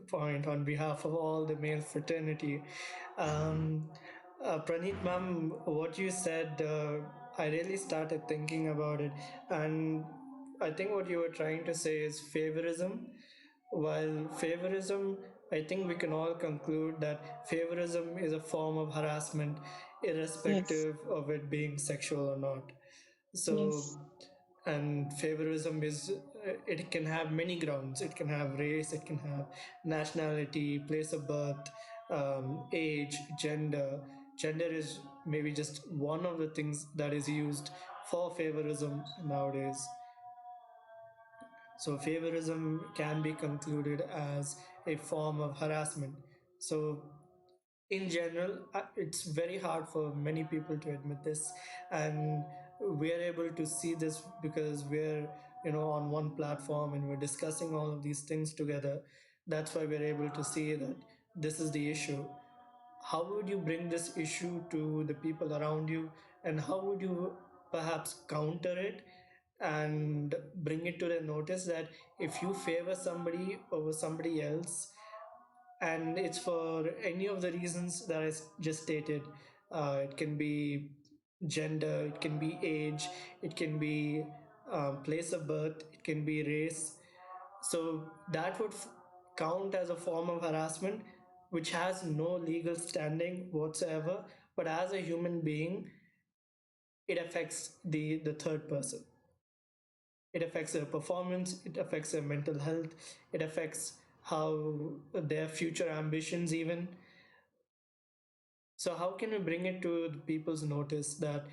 point on behalf of all the male fraternity. Um, Praneet, ma'am, what you said, I really started thinking about it. And I think what you were trying to say is favorism. While favorism, I think we can all conclude that favorism is a form of harassment, Yes, irrespective of it being sexual or not. So, yes, and favorism is, it can have many grounds. It can have race, it can have nationality, place of birth, age, gender. Gender is maybe just one of the things that is used for favorism nowadays. So favorism can be concluded as a form of harassment. So in general, it's very hard for many people to admit this, and we are able to see this because we're on one platform and we're discussing all of these things together. That's why we're able to see that this is the issue. how would you bring this issue to the people around you, and how would you perhaps counter it and bring it to their notice that if you favor somebody over somebody else, and it's for any of the reasons that I just stated. It can be gender, it can be age, it can be place of birth, it can be race. So that would count as a form of harassment, which has no legal standing whatsoever. But as a human being, it affects the third person. It affects their performance, it affects their mental health, it affects how their future ambitions even. So how can we bring it to the people's notice that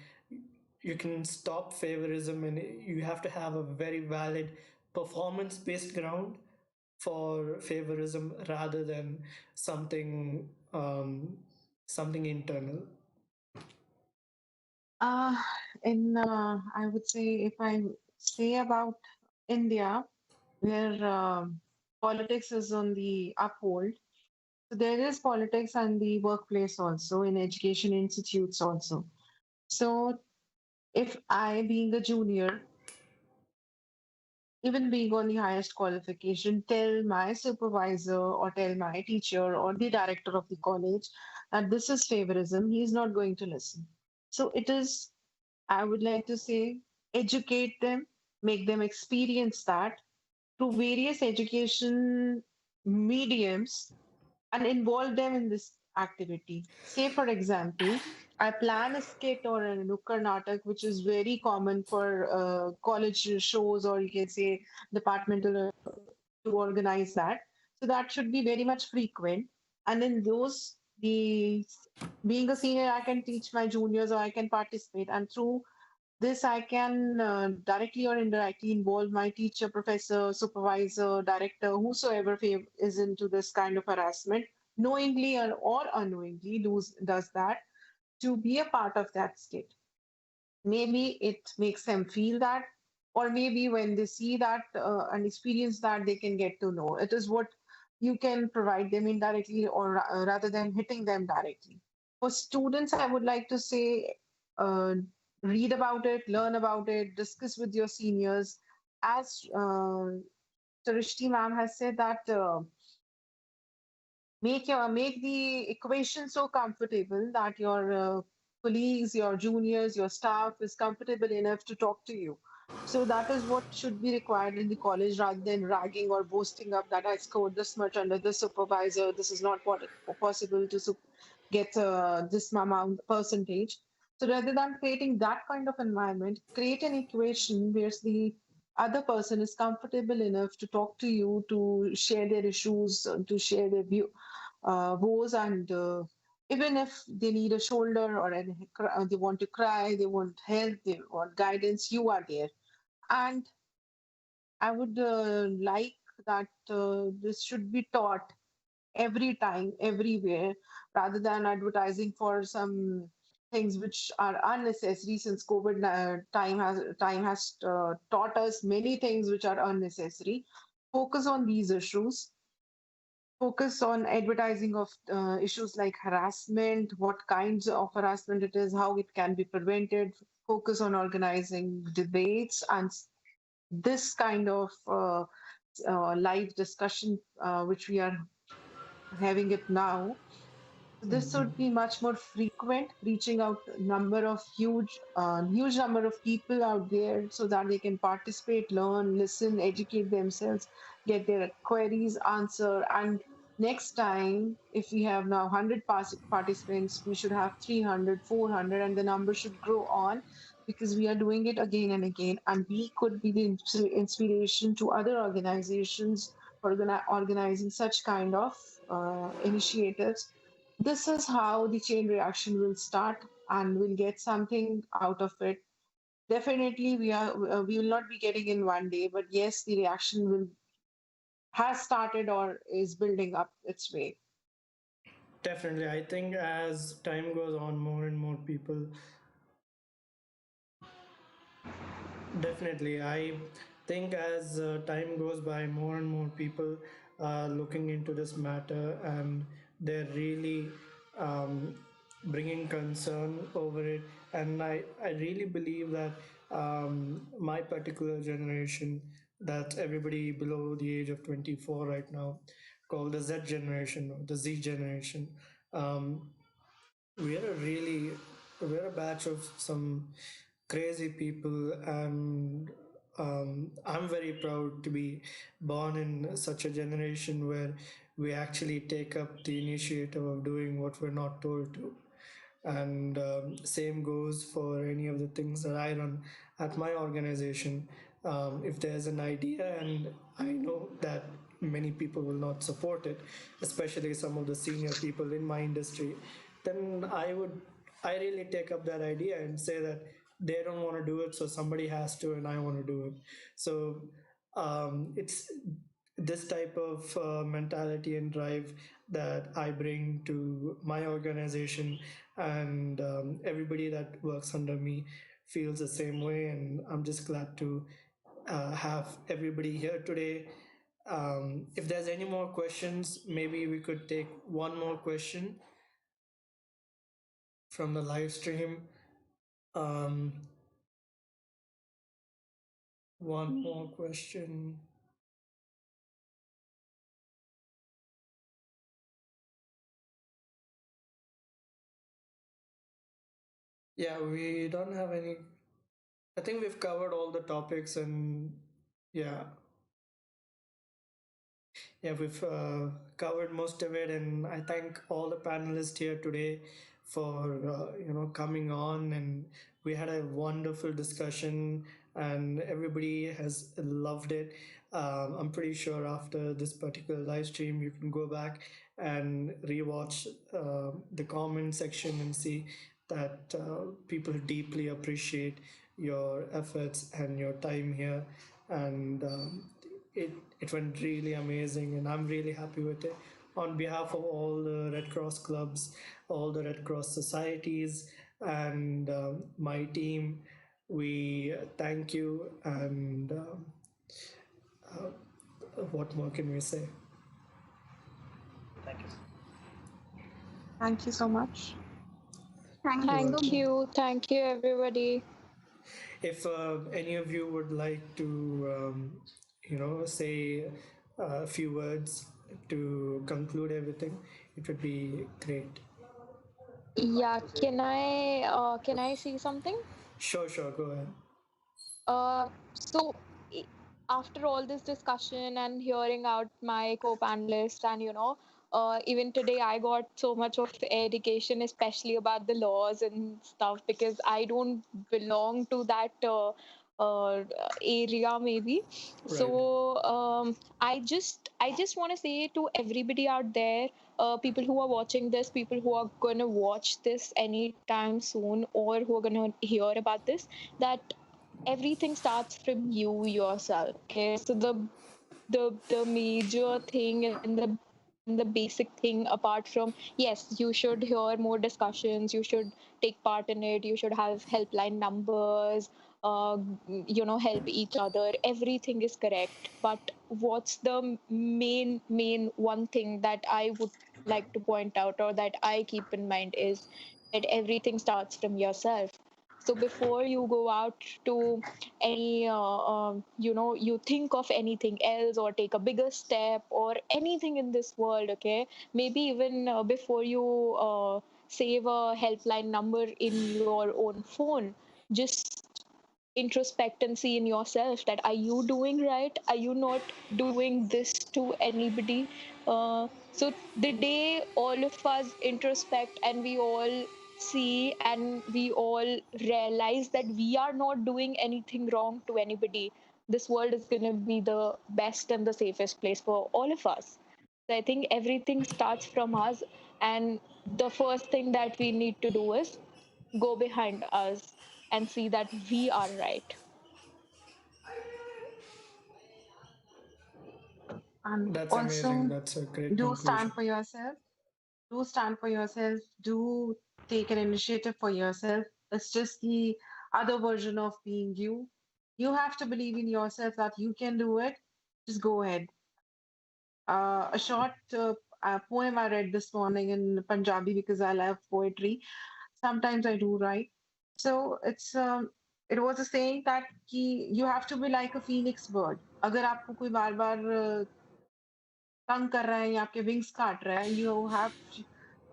you can stop favorism, and you have to have a very valid performance based ground for favorism rather than something something internal. Uh, I would say, if I say about India, where politics is on the uphold, so there is politics and the workplace also, in education institutes also. So if I, being a junior, even being on the highest qualification, tell my supervisor or tell my teacher or the director of the college that this is favorism, he is not going to listen. So it is, I would like to say, educate them, make them experience that through various education mediums and involve them in this activity. Say, for example, I plan a skit or a nukkar natak, which is very common for college shows, or you can say departmental, to organize that. So that should be very much frequent. And in those, the being a senior, I can teach my juniors or I can participate. And through this, I can directly or indirectly involve my teacher, professor, supervisor, director, whosoever is into this kind of harassment, knowingly or unknowingly does that, to be a part of that state. Maybe it makes them feel that, or maybe when they see that and experience that, they can get to know. It is what you can provide them indirectly, or rather than hitting them directly. For students, I would like to say, uh, read about it, learn about it, discuss with your seniors. As Sarishti ma'am has said, that make the equation so comfortable that your colleagues, your juniors, your staff is comfortable enough to talk to you. So that is what should be required in the college, rather than ragging or boasting up that I scored this much under this supervisor, this is not what possible to get this amount percentage. So rather than creating that kind of environment, create an equation where the other person is comfortable enough to talk to you, to share their issues, to share their woes, and even if they need a shoulder, or they want to cry, they want help, they want guidance, you are there. And I would like that this should be taught every time, everywhere, rather than advertising for some things which are unnecessary. Since COVID time has taught us many things which are unnecessary. Focus on these issues, focus on advertising of issues like harassment, what kinds of harassment it is, how it can be prevented. Focus on organizing debates and this kind of live discussion, which we are having it now. This Mhm. would be much more frequent, reaching out number of huge number of people out there, so that they can participate, learn, listen, educate themselves, get their queries answered. And next time, if we have now 100 participants, we should have 300, 400, and the number should grow on, because we are doing it again and again. And we could be the inspiration to other organizations for organizing such kind of initiatives. This is how the chain reaction will start, and we'll get something out of it. Definitely, we will not be getting in one day, but yes, the reaction will has started or is building up its way. Definitely, I think as time goes on, more and more people. Definitely. I think as time goes by, more and more people are looking into this matter, and they're really um, bringing concern over it. And I really believe that my particular generation, that everybody below the age of 24 right now, called the Z generation or the Z generation, um, we're a really we're a batch of some crazy people, and I'm very proud to be born in such a generation where we actually take up the initiative of doing what we're not told to. And same goes for any of the things that I run at my organization. If there's an idea and I know that many people will not support it, especially some of the senior people in my industry, then I really take up that idea and say that they don't want to do it, so somebody has to, and I want to do it. So it's this type of mentality and drive that I bring to my organization, and everybody that works under me feels the same way. And I'm just glad to have everybody here today. If there's any more questions, maybe we could take one more question from the live stream. Um, one more question. Yeah, we don't have any. I think we've covered all the topics, and yeah, yeah, we've covered most of it, and I thank all the panelists here today for coming on, and we had a wonderful discussion, and everybody has loved it. I'm pretty sure after this particular live stream, you can go back and rewatch the comment section and see that people deeply appreciate your efforts and your time here, and it went really amazing, and I'm really happy with it. On behalf of all the Red Cross clubs, all the Red Cross societies, and my team, we thank you. And what more can we say? Thank you. Thank you so much. Thank you so Thank much. you. Thank you, everybody. If any of you would like to, say a few words to conclude everything, it would be great. Yeah, can I see something? Sure, sure, go ahead. So i- after all this discussion and hearing out my co-panelists, and even today I got so much of education, especially about the laws and stuff, because I don't belong to that area maybe. Right. So I just want to say to everybody out there, people who are watching this, people who are gonna watch this anytime soon, or who are gonna hear about this, that everything starts from you yourself. Okay, so the major thing and the basic thing, apart from, yes, you should hear more discussions, you should take part in it, you should have helpline numbers, help each other, everything is correct. But what's the main one thing that I would like to point out, or that I keep in mind, is that everything starts from yourself. So before you go out to any you think of anything else, or take a bigger step, or anything in this world, okay, maybe even before you save a helpline number in your own phone, just introspect and see in yourself that, are you doing right, are you not doing this to anybody? So the day all of us introspect, and we all see, and we all realize that we are not doing anything wrong to anybody, this world is going to be the best and the safest place for all of us. So I think everything starts from us, and the first thing that we need to do is go behind us and see that we are right. And That's amazing. also, That's a great do conclusion. stand for yourself. Do stand for yourself. Do take an initiative for yourself. It's just the other version of being you. You have to believe in yourself that you can do it. Just go ahead. A short poem I read this morning in Punjabi because I love poetry. Sometimes I do write. So it was a saying that you have to be like a phoenix bird. अगर आपको कोई बार तंग कर रहा है या आपके wings काट रहा है,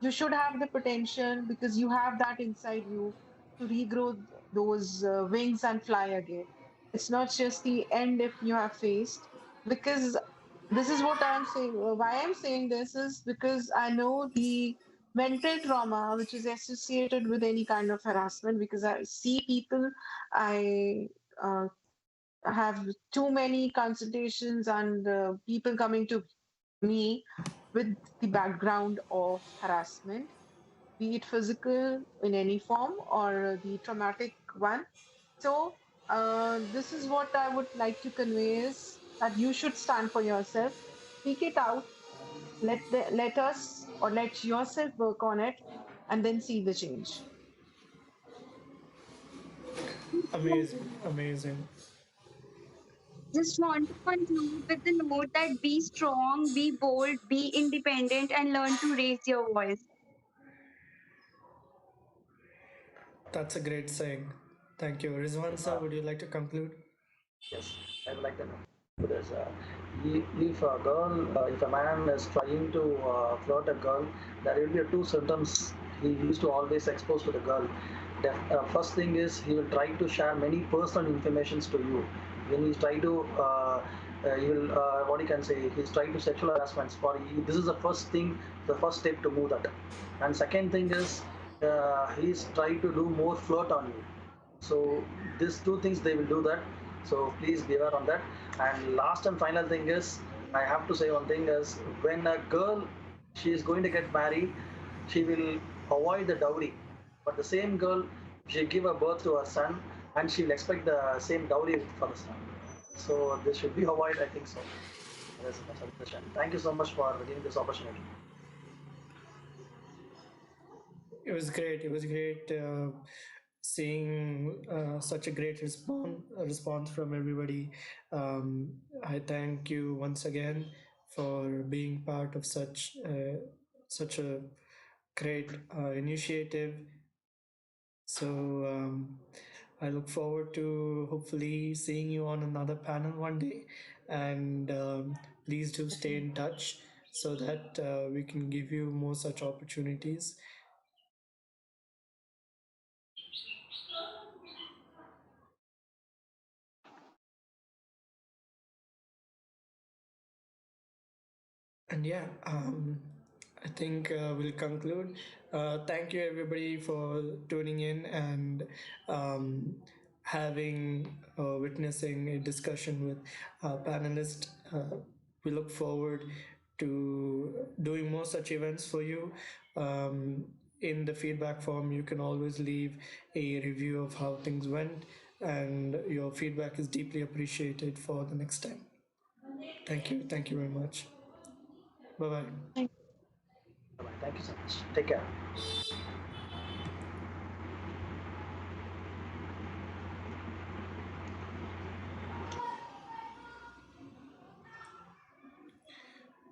you should have the potential because you have that inside you to regrow those wings and fly again. It's not just the end if you have faced, because this is what I'm saying. Why I'm saying this is because I know the mental trauma which is associated with any kind of harassment, because I see people, I have too many consultations and people coming to me with the background of harassment, be it physical in any form or the traumatic one. So, this is what I would like to convey is that you should stand for yourself, speak it out, let us or let yourself work on it, and then see the change. Amazing, amazing. Just want to conclude with the note that be strong, be bold, be independent, and learn to raise your voice. That's a great saying. Thank you. Rizwan sir, Uh, would you like to conclude? yes, I would like to know. Because if a girl, if a man is trying to flirt a girl, there will be two symptoms he used to always expose to the girl. The first thing is he will try to share many personal informations to you. When he's trying to, he will, what you can say, he's trying to sexual harassments for you. This is the first thing, the first step to move that. And second thing is he's trying to do more flirt on you. So these two things they will do that. So please beware on that. And last and final thing is, I have to say one thing is, when a girl she is going to get married, she will avoid the dowry. But the same girl, she give a birth to her son, and she will expect the same dowry for the son. So this should be avoided. I think so. That's my suggestion. Thank you so much for giving this opportunity. It was great. It was great seeing such a great response from everybody. I thank you once again for being part of such a great initiative. So I look forward to hopefully seeing you on another panel one day, and please do stay in touch so that we can give you more such opportunities. And yeah, I think we'll conclude. Thank you everybody for tuning in and having witnessing a discussion with our panelists. We look forward to doing more such events for you. In the feedback form, you can always leave a review of how things went, and your feedback is deeply appreciated for the next time. Thank you. Thank you very much. Bye bye. Bye bye. Thank you so much. Take care.